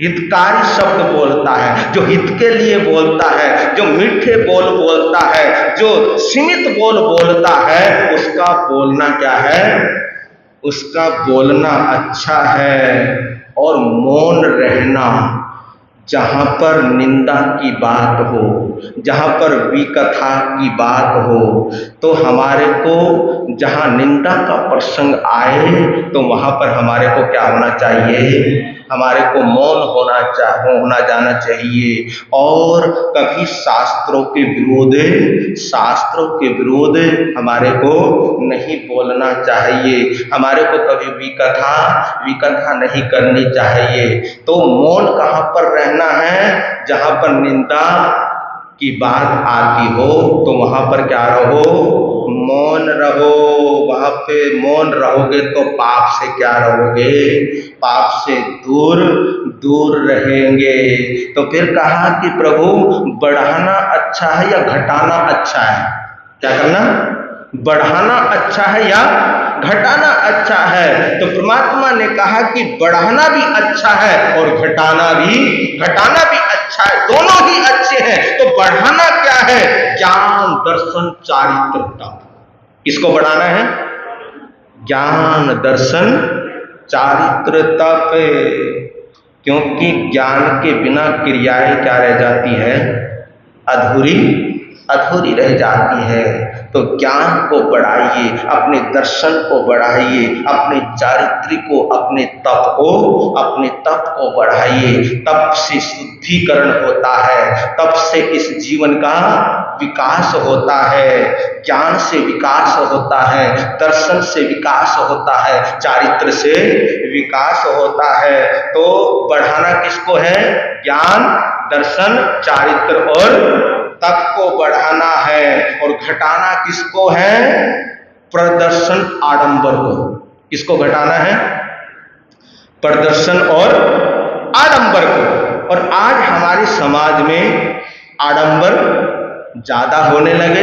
हितकारी शब्द बोलता है, जो हित के लिए बोलता है, जो मीठे बोल बोलता है, जो सीमित बोल बोलता है, उसका बोलना क्या है? उसका बोलना अच्छा है। और मौन रहना, जहां पर निंदा की बात हो, जहां पर विकथा की बात हो, तो हमारे को जहां निंदा का प्रसंग आए, तो वहां पर हमारे को क्या होना चाहिए? हमारे को मौन होना जाना चाहिए। और कभी शास्त्रों के विरोध हमारे को नहीं बोलना चाहिए, हमारे को कभी विकथा नहीं करनी चाहिए। तो मौन कहाँ पर रहना है? जहाँ पर निंदा की बात आती हो तो वहाँ पर क्या रहो? मौन रहो। वहाँ पे मौन रहोगे तो पाप से क्या रहोगे? पाप से दूर रहेंगे। तो फिर कहा कि प्रभु बढ़ाना अच्छा है या घटाना अच्छा है? क्या करना? बढ़ाना अच्छा है या घटाना अच्छा है? तो परमात्मा ने कहा कि बढ़ाना भी अच्छा है और घटाना भी अच्छा है, दोनों ही अच्छे हैं। तो बढ़ाना क्या है? ज्ञान, दर्शन, चारित्रता। किसको बढ़ाना है? ज्ञान, दर्शन, चारित्रता पे। क्योंकि ज्ञान के बिना क्रियाएं क्या रह जाती है? अधूरी रह जाती है। तो ज्ञान को बढ़ाइए, अपने दर्शन को बढ़ाइए, अपने चारित्र्य को, अपने तप को बढ़ाइए। तप से शुद्धिकरण होता है, तप से इस जीवन का विकास होता है, ज्ञान से विकास होता है, दर्शन से विकास होता है, चारित्र से विकास होता है। तो बढ़ाना किसको है? ज्ञान, दर्शन, चारित्र और तप को बढ़ाना है। और घटाना किसको है? प्रदर्शन, आडंबर को। किसको घटाना है? प्रदर्शन और आडंबर को। और आज हमारे समाज में आडंबर ज्यादा होने लगे,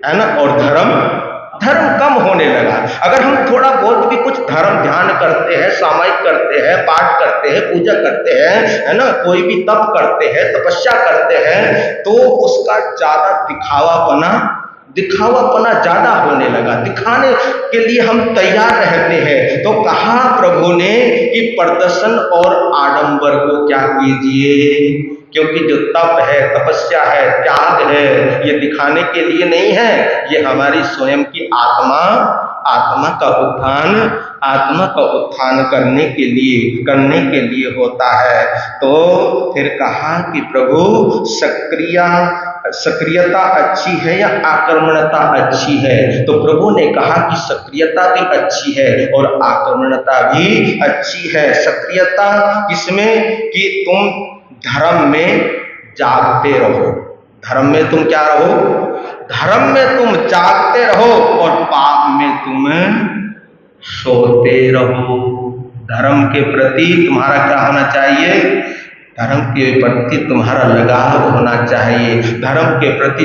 है ना, और धर्म कम होने लगा। अगर हम थोड़ा बहुत भी कुछ धर्म ध्यान करते हैं, सामायिक करते हैं, पाठ करते हैं, पूजा करते हैं, है ना, कोई भी तप करते हैं, तपस्या करते हैं, तो उसका ज्यादा दिखावापना ज्यादा होने लगा, दिखाने के लिए हम तैयार रहते हैं। तो कहा प्रभु ने कि प्रदर्शन और आडंबर को क्या कीजिए? क्योंकि जो तप है, तपस्या है, त्याग है, ये दिखाने के लिए नहीं है, ये हमारी स्वयं की आत्मा का उत्थान करने के लिए होता है। तो फिर कहा कि प्रभु सक्रियता अच्छी है या आक्रमणता अच्छी है? तो प्रभु ने कहा कि सक्रियता भी अच्छी है और आक्रमणता भी अच्छी है। सक्रियता किसमें? कि तुम धर्म में जागते रहो। धर्म में तुम क्या रहो? धर्म में तुम जागते रहो और पाप में तुम सोते रहो। धर्म के प्रति तुम्हारा क्या होना चाहिए? धर्म के प्रति तुम्हारा लगाव होना चाहिए, धर्म के प्रति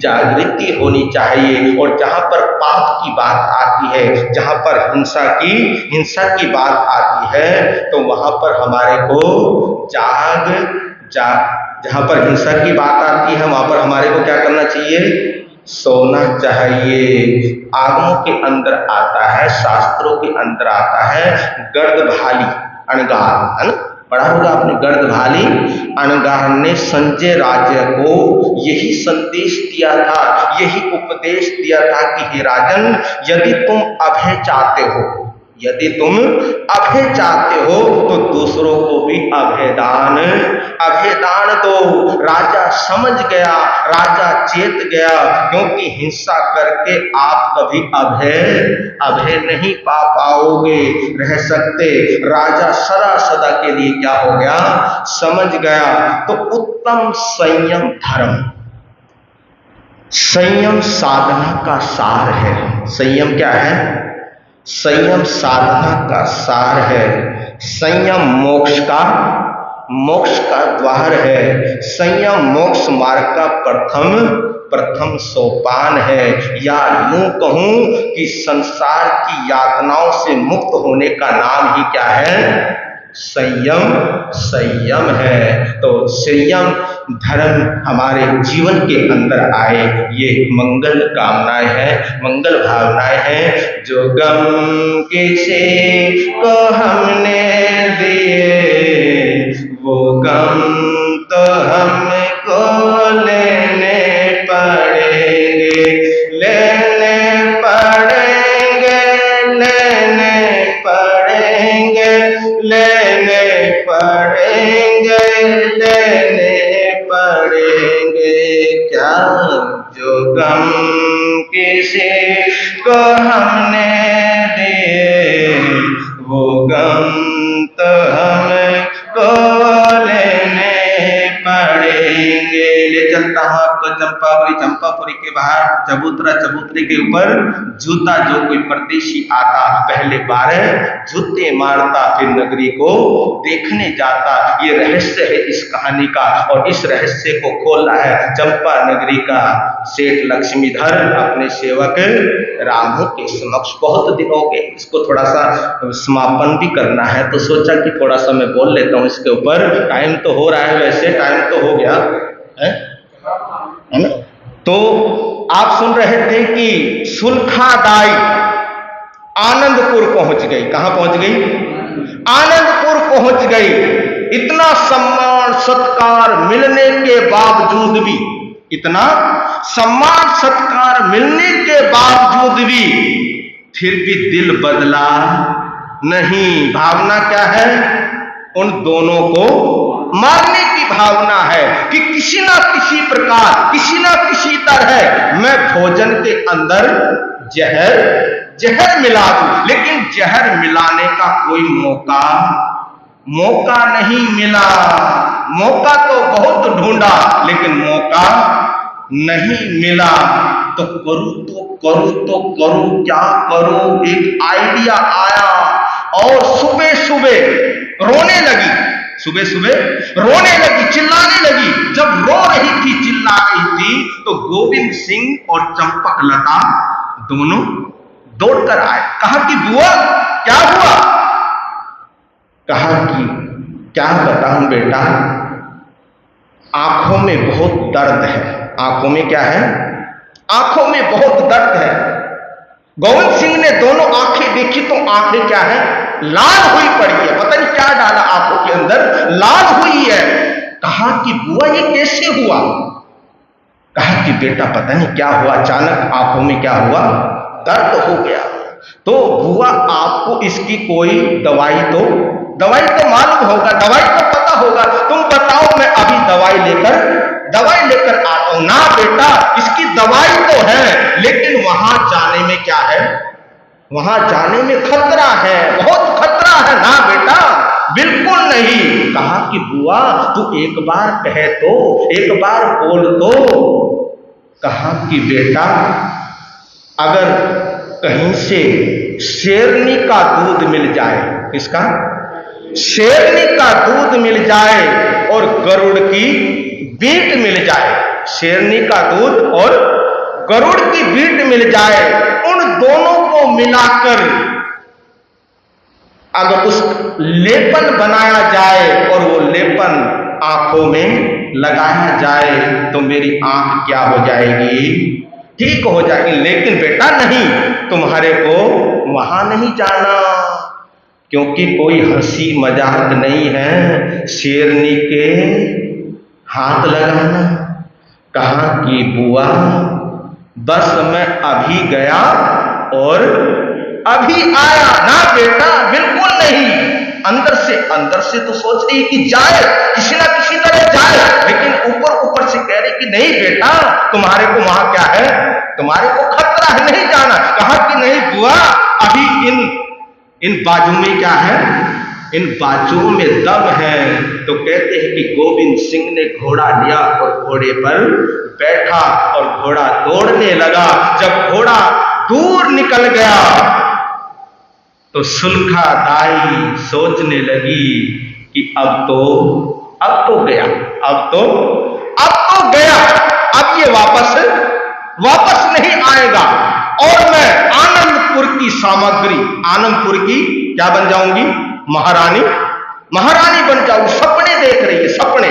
जागृति होनी चाहिए। और जहाँ पर पाप की बात आती है, जहाँ पर हिंसा की बात आती है, तो वहाँ पर हमारे को जहाँ पर हिंसा की बात आती है, वहाँ पर हमारे को क्या करना चाहिए? सोना चाहिए। आगमों के अंदर आता है, शास्त्रों के अंदर आता है, गर्दभाली अणगार, है ना, पढ़ा होगा आपने। गर्दभाली अणगार ने संजय राजा को यही संदेश दिया था, यही उपदेश दिया था कि हे राजन, यदि तुम अभय चाहते हो तो दूसरों को भी अभयदान दो। राजा समझ गया, राजा चेत गया, क्योंकि हिंसा करके आप कभी अभय नहीं पा पाओगे, रह सकते। राजा सदा के लिए क्या हो गया? समझ गया। तो उत्तम संयम धर्म, संयम साधना का सार है। संयम क्या है? संयम साधना का सार है। संयम मोक्ष का द्वार है। संयम मोक्ष मार्ग का प्रथम सोपान है। या यूं कहूं कि संसार की यातनाओं से मुक्त होने का नाम ही क्या है? संयम है। तो संयम धर्म हमारे जीवन के अंदर आए, ये मंगल कामनाएं हैं, मंगल भावनाएं हैं। जो गम किसी को हमने दिए, वो गम तो हमको लेने पड़ेंगे, ले पड़ेंगे, लेने पड़ेंगे क्या जो गम किसी को हमने दिए, वो गम तो हमको लेने पड़ेंगे। ले चलता हूँ आपको चंपापुरी, चंपापुरी के बाहर चबूतरा, चबूतरे के ऊपर जूता। जो कोई परदेशी आता पहले बार जूते मारता, फिर नगरी को देखने जाता। ये रहस्य है इस कहानी का, और इस रहस्य को खोला है चंपा नगरी का सेठ लक्ष्मीधर अपने सेवक रामू के समक्ष। बहुत दिन हो गए, इसको थोड़ा सा समापन भी करना है, तो सोचा कि थोड़ा सा मैं बोल लेता हूँ इसके ऊपर। टाइम तो हो रहा है, वैसे टाइम तो हो गया है ना। तो आप सुन रहे थे कि सुलखादाई आनंदपुर पहुंच गई। कहां पहुंच गई? आनंदपुर पहुंच गई। इतना सम्मान सत्कार मिलने के बावजूद भी, इतना सम्मान सत्कार मिलने के बावजूद भी फिर भी दिल बदला नहीं। भावना क्या है? उन दोनों को मारने की भावना है कि किसी ना किसी प्रकार, किसी ना किसी तरह मैं भोजन के अंदर जहर मिला दूं। लेकिन जहर मिलाने का कोई मौका नहीं मिला। मौका तो बहुत ढूंढा, लेकिन मौका नहीं मिला। तो करूं क्या करूं? एक आइडिया आया और सुबह सुबह रोने लगी। सुबह सुबह रोने लगी, चिल्लाने लगी। जब रो रही थी, चिल्ला रही थी, तो गोविंद सिंह और चंपकलता दोनों दौड़कर आए। कहा कि बुआ क्या हुआ? कहा कि क्या बताऊं बेटा, आंखों में बहुत दर्द है। आंखों में क्या है? आंखों में बहुत दर्द है। गोविंद सिंह ने दोनों आंखें देखी तो आंखें क्या है? लाल हुई पड़ी है। पता नहीं क्या डाला आंखों के अंदर, लाल हुई है। कहा कि बुआ ये कैसे हुआ? कहा कि बेटा पता नहीं क्या हुआ, अचानक आंखों में क्या हुआ, दर्द हो गया। तो बुआ आपको इसकी कोई दवाई तो मालूम होगा, दवाई तो पता होगा, तुम बताओ मैं अभी दवाई लेकर आता हूं। ना बेटा इसकी दवाई तो है, लेकिन वहां जाने में क्या है? वहां जाने में खतरा है, बहुत खतरा है। ना बेटा बिल्कुल नहीं। कहा कि बुआ तू एक बार कहे तो, एक बार बोल तो। कहा कि बेटा अगर कहीं से शेरनी का दूध मिल जाए। किसका? शेरनी का दूध मिल जाए और गरुड़ की बीट मिल जाए। शेरनी का दूध और गरुड़ की बीट मिल जाए, उन दोनों को मिलाकर अगर उस लेपन बनाया जाए और वो लेपन आंखों में लगाया जाए तो मेरी आंख क्या हो जाएगी? ठीक हो जाएगी। लेकिन बेटा नहीं, तुम्हारे को वहां नहीं जाना, क्योंकि कोई हंसी मजाक नहीं है शेरनी के हाथ लगाना। कहा कि बुआ बस मैं अभी गया और अभी आया। ना बेटा बिल्कुल नहीं। अंदर से तो सोच रही कि जाए, किसी ना किसी तरह जाए, लेकिन ऊपर से कह रही कि नहीं बेटा तुम्हारे को वहां क्या है, तुम्हारे को खतरा है, नहीं जाना। कहा कि नहीं बुआ अभी इन बाजू में क्या है? इन बाजुओं में दम है। तो कहते हैं कि गोविंद सिंह ने घोड़ा लिया और घोड़े पर बैठा और घोड़ा दौड़ने लगा। जब घोड़ा दूर निकल गया तो सुलखादाई सोचने लगी कि अब तो गया, अब ये वापस नहीं आएगा और मैं आनंदपुर की सामग्री, आनंदपुर की क्या बन जाऊंगी? महारानी बन जाऊंगी। सपने देख रही है, सपने।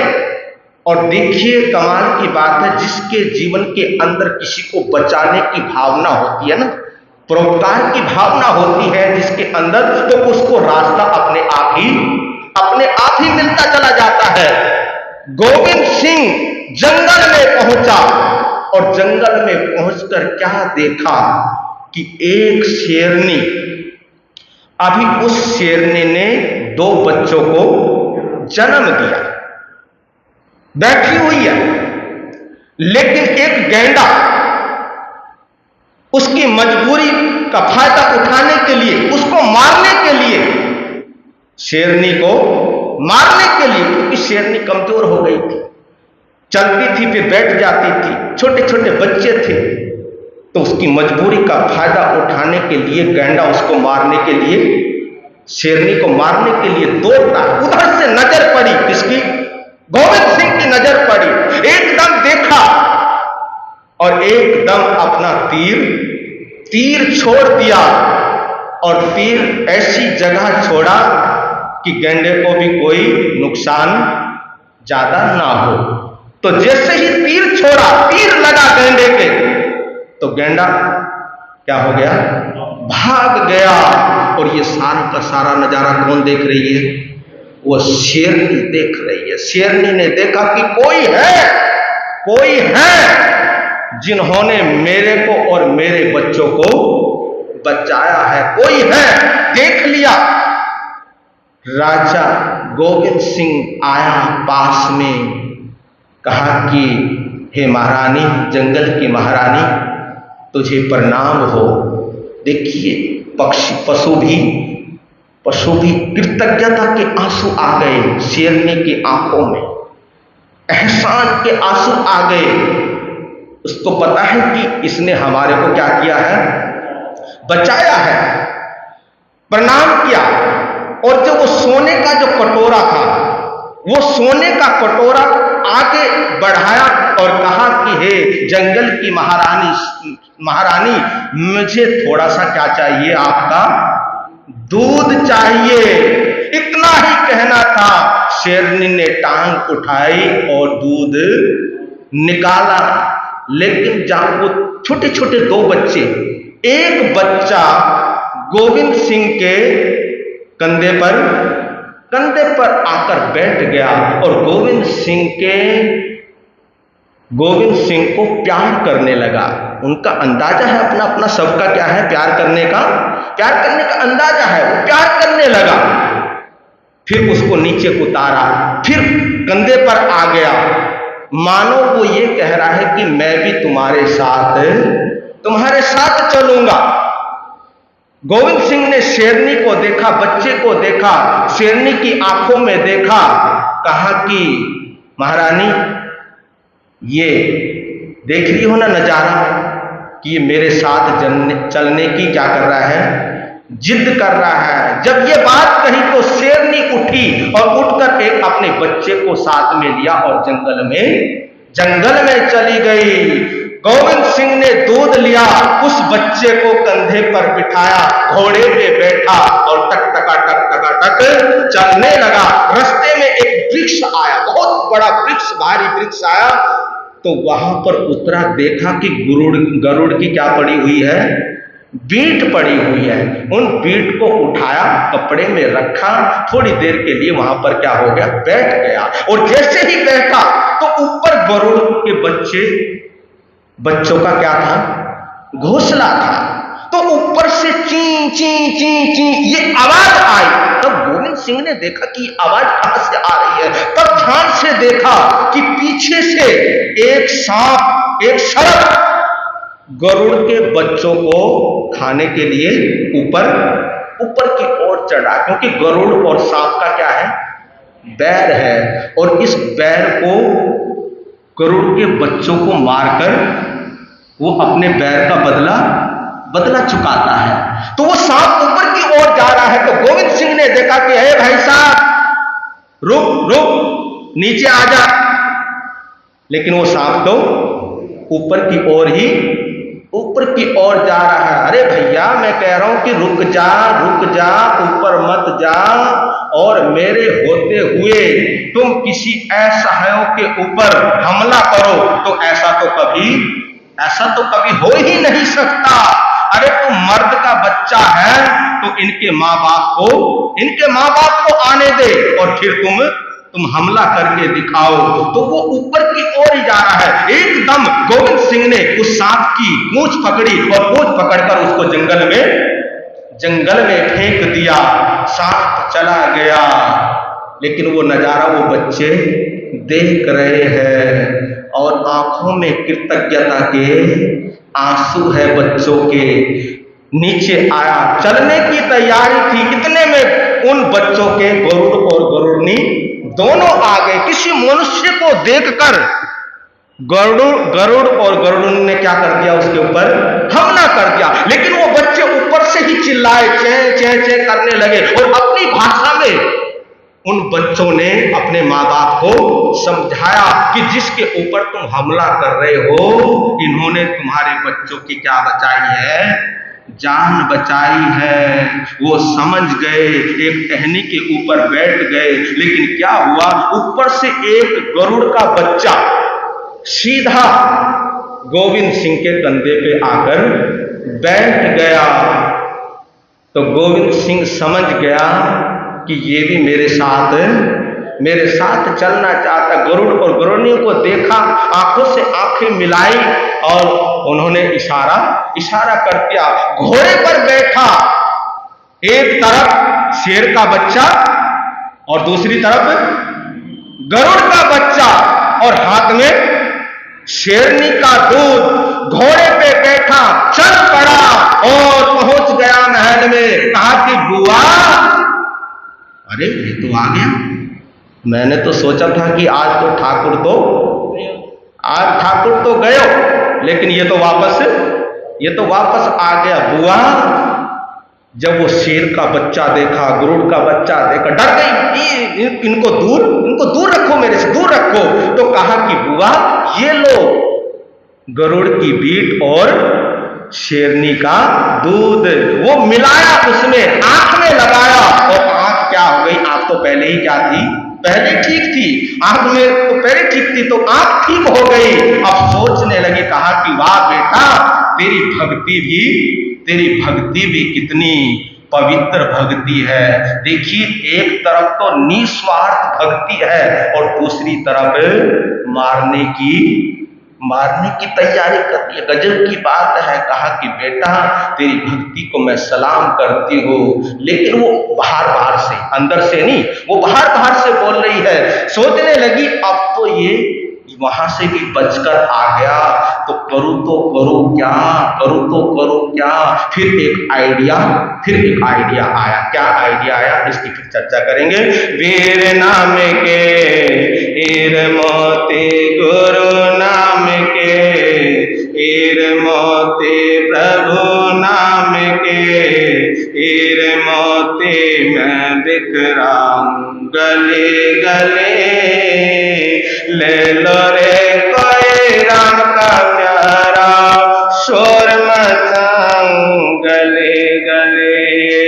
और देखिए कमाल की बात है, जिसके जीवन के अंदर किसी को बचाने की भावना होती है ना, परोपकार की भावना होती है जिसके अंदर, तो उसको रास्ता अपने आप ही मिलता चला जाता है। गोविंद सिंह जंगल में पहुंचा और जंगल में पहुंचकर क्या देखा कि एक शेरनी, अभी उस शेरनी ने 2 बच्चों को जन्म दिया, बैठी हुई है। लेकिन एक गैंडा उसकी मजबूरी का फायदा उठाने के लिए, उसको मारने के लिए, शेरनी को मारने के लिए, क्योंकि शेरनी कमजोर हो गई थी, चलती थी फिर बैठ जाती थी, छोटे छोटे बच्चे थे, तो उसकी मजबूरी का फायदा उठाने के लिए गैंडा उसको मारने के लिए, शेरनी को मारने के लिए दौड़ता। उधर से नजर पड़ी, किसकी? गोविंद सिंह की नजर पड़ी। एकदम देखा और एकदम अपना तीर छोड़ दिया, और तीर ऐसी जगह छोड़ा कि गैंडे को भी कोई नुकसान ज्यादा ना हो। तो जैसे ही तीर छोड़ा, तीर लगा गैंडे के, तो गैंडा क्या हो गया? भाग गया। और ये सारा का सारा नजारा कौन देख रही है? वो शेरनी देख रही है। शेरनी ने देखा कि कोई है जिन्होंने मेरे को और मेरे बच्चों को बचाया है, कोई है, देख लिया। राजा गोविंद सिंह आया पास में, कहा कि हे महारानी, जंगल की महारानी, तुझे प्रणाम हो। देखिए पशु भी कृतज्ञता के आंसू आ गए शेरनी की आंखों में, एहसान के आंसू आ गए। उसको पता है कि इसने हमारे को क्या किया है? बचाया है। प्रणाम किया, और जो वो सोने का जो कटोरा था, वो सोने का कटोरा आगे बढ़ाया और कहा कि हे जंगल की महारानी, मुझे थोड़ा सा क्या चाहिए? आपका दूध चाहिए। इतना ही कहना था, शेरनी ने टांग उठाई और दूध निकाला। लेकिन जहां वो छोटे छोटे दो बच्चे, एक बच्चा गोविंद सिंह के कंधे पर आकर बैठ गया और गोविंद सिंह को प्यार करने लगा। उनका अंदाजा है अपना अपना, सबका क्या है? प्यार करने का अंदाजा है। वो प्यार करने लगा, फिर उसको नीचे उतारा, फिर कंधे पर आ गया, मानो वो ये कह रहा है कि मैं भी तुम्हारे साथ चलूंगा। गोविंद सिंह ने शेरनी को देखा, बच्चे को देखा, शेरनी की आंखों में देखा, कहा कि महारानी, ये देख रही हो ना नजारा कि ये मेरे साथ चलने की क्या कर रहा है? जिद कर रहा है। जब ये बात कही तो शेरनी उठी और उठकर एक अपने बच्चे को साथ में लिया और जंगल में चली गई। गोविंद सिंह ने दूध लिया, उस बच्चे को कंधे पर बिठाया, घोड़े पे बैठा और टक टक चलने लगा। रास्ते में एक वृक्ष आया, बहुत बड़ा वृक्ष, भारी वृक्ष आया, तो वहां पर उतरा, देखा कि गरुड़ की क्या पड़ी हुई है? बीट पड़ी हुई है। उन बीट को उठाया, कपड़े में रखा, थोड़ी देर के लिए वहां पर क्या हो गया? बैठ गया। और जैसे ही बैठा तो ऊपर गरुड़ के बच्चों का क्या था? घोंसला था। तो ऊपर से ची ची ची ची ये आवाज आई। तब गोविंद सिंह ने देखा कि आवाज कहां से आ रही है। तब ध्यान से देखा कि पीछे से एक सांप, एक सर्प गरुड़ के बच्चों को खाने के लिए ऊपर की ओर चढ़ा, क्योंकि गरुड़ और सांप का क्या है? बैर है। और इस बैर को, गरुड़ के बच्चों को मारकर वो अपने बैर का बदला चुकाता है। तो वो सांप ऊपर की ओर जा रहा है, तो गोविंद सिंह ने देखा कि हे भाई साहब, रुक, नीचे आ जा। लेकिन वो सांप तो ऊपर की ओर जा रहा है। अरे भैया, मैं कह रहा हूं कि रुक जा, ऊपर मत जा, और मेरे होते हुए तुम किसी असहायों के ऊपर हमला करो, तो ऐसा तो कभी हो ही नहीं सकता। अरे तुम मर्द का बच्चा है, तो इनके माँ बाप को आने दे, और फिर तुम हमला करके दिखाओ। तो वो ऊपर की ओर ही जा रहा है। एकदम गोविंद सिंह ने उस सांप की पूंछ पकड़ी और पूंछ पकड़कर उसको जंगल में फेंक दिया। सांप चला गया। लेकिन वो नजारा वो बच्चे देख रहे हैं और आंखों में कृतज्ञता के आंसू है बच्चों के। नीचे आया, चलने की तैयारी थी, इतने में उन बच्चों के गरुड़ और गरुड़नी दोनों आ गए। किसी मनुष्य को देखकर गरुड़ और गरुड़नी ने क्या कर दिया, उसके ऊपर हमला कर दिया। लेकिन वो बच्चे ऊपर से ही चिल्लाए, चें चें चें करने लगे और अपनी भाषा में उन बच्चों ने अपने माँ बाप को समझाया कि जिसके ऊपर तुम हमला कर रहे हो, इन्होंने तुम्हारे बच्चों की क्या बचाई है, जान बचाई है। वो समझ गए, एक टहनी के ऊपर बैठ गए। लेकिन क्या हुआ, ऊपर से एक गरुड़ का बच्चा सीधा गोविंद सिंह के कंधे पे आकर बैठ गया। तो गोविंद सिंह समझ गया कि ये भी मेरे साथ चलना चाहता। गरुड़ और गरुड़नियों को देखा, आंखों से आंखें मिलाई और उन्होंने इशारा कर दिया। घोड़े पर बैठा, एक तरफ शेर का बच्चा और दूसरी तरफ गरुड़ का बच्चा और हाथ में शेरनी का दूध। घोड़े पे बैठा, चल पड़ा और पहुंच गया महल में। कहा कि बुआ, अरे ये तो आ गया। मैंने तो सोचा था कि आज ठाकुर तो गए, लेकिन ये तो वापस आ गया। बुआ, जब वो शेर का बच्चा देखा, गरुड़ का बच्चा देखा, डर गई। इनको दूर रखो, मेरे से दूर रखो। तो कहा कि बुआ, ये लो गरुड़ की बीट और शेरनी का दूध। वो मिलाया, उसमें आंख में लगाया और आंख क्या हो गई, आंख तो पहले ही क्या थी, पहले ठीक थी। आंख में तो पहले ठीक थी, तो आंख ठीक हो गई। अब सोचने लगे, कहा कि वाह बेटा, तेरी भक्ति भी कितनी पवित्र भक्ति है। देखिए, एक तरफ तो निस्वार्थ भक्ति है और दूसरी तरफ मारने की तैयारी करती है। गजब की बात है। कहा कि बेटा, तेरी भक्ति को मैं सलाम करती हूँ। लेकिन वो बाहर से, अंदर से नहीं, वो बाहर से बोल रही है। सोचने लगी, अब तो ये वहां से भी बचकर आ गया, तो करूँ क्या। फिर एक आइडिया आया। क्या आइडिया आया, इसकी फिर चर्चा करेंगे। वीर नाम के ईर मोती, गुरु नाम के ईर मोती, प्रभु नाम के ईर मोती, मैं बिखराऊं गले गले। ले लो रे कोई राम का प्यारा, शोर मचाऊं गले गले।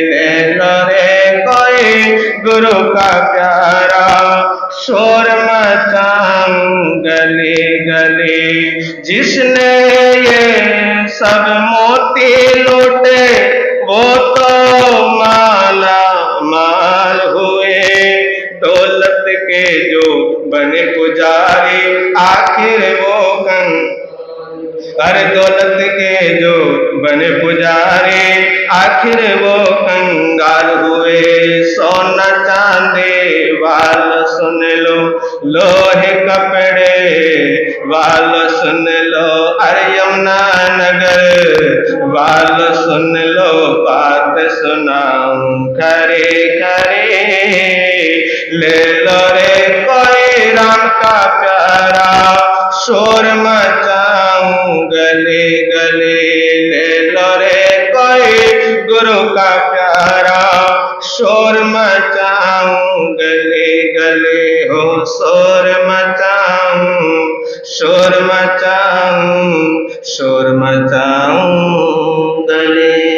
ले लो रे कोई गुरु का प्यारा, शोर मचाऊं गले गले। जिसने ये सब मोती लूटे, वो तो माला माल हुए। दौलत के जो बने पुजारी, आखिर वो दौलत के जो बने पुजारी, आखिर वो कंगाल हुए। सोना चांदी वाल सुन लो, लोहे कपड़े वाल सुन लो। अरे यमुना नगर वाल सुन लो, बात सुनाऊं खरे खरे। ले लो रे कोई राम का प्यारा, शोर मचाऊं गले गले। ले लो रे कोई गुरु का प्यारा, शोर मचाऊं गले गले। हो शोर मचाऊं गले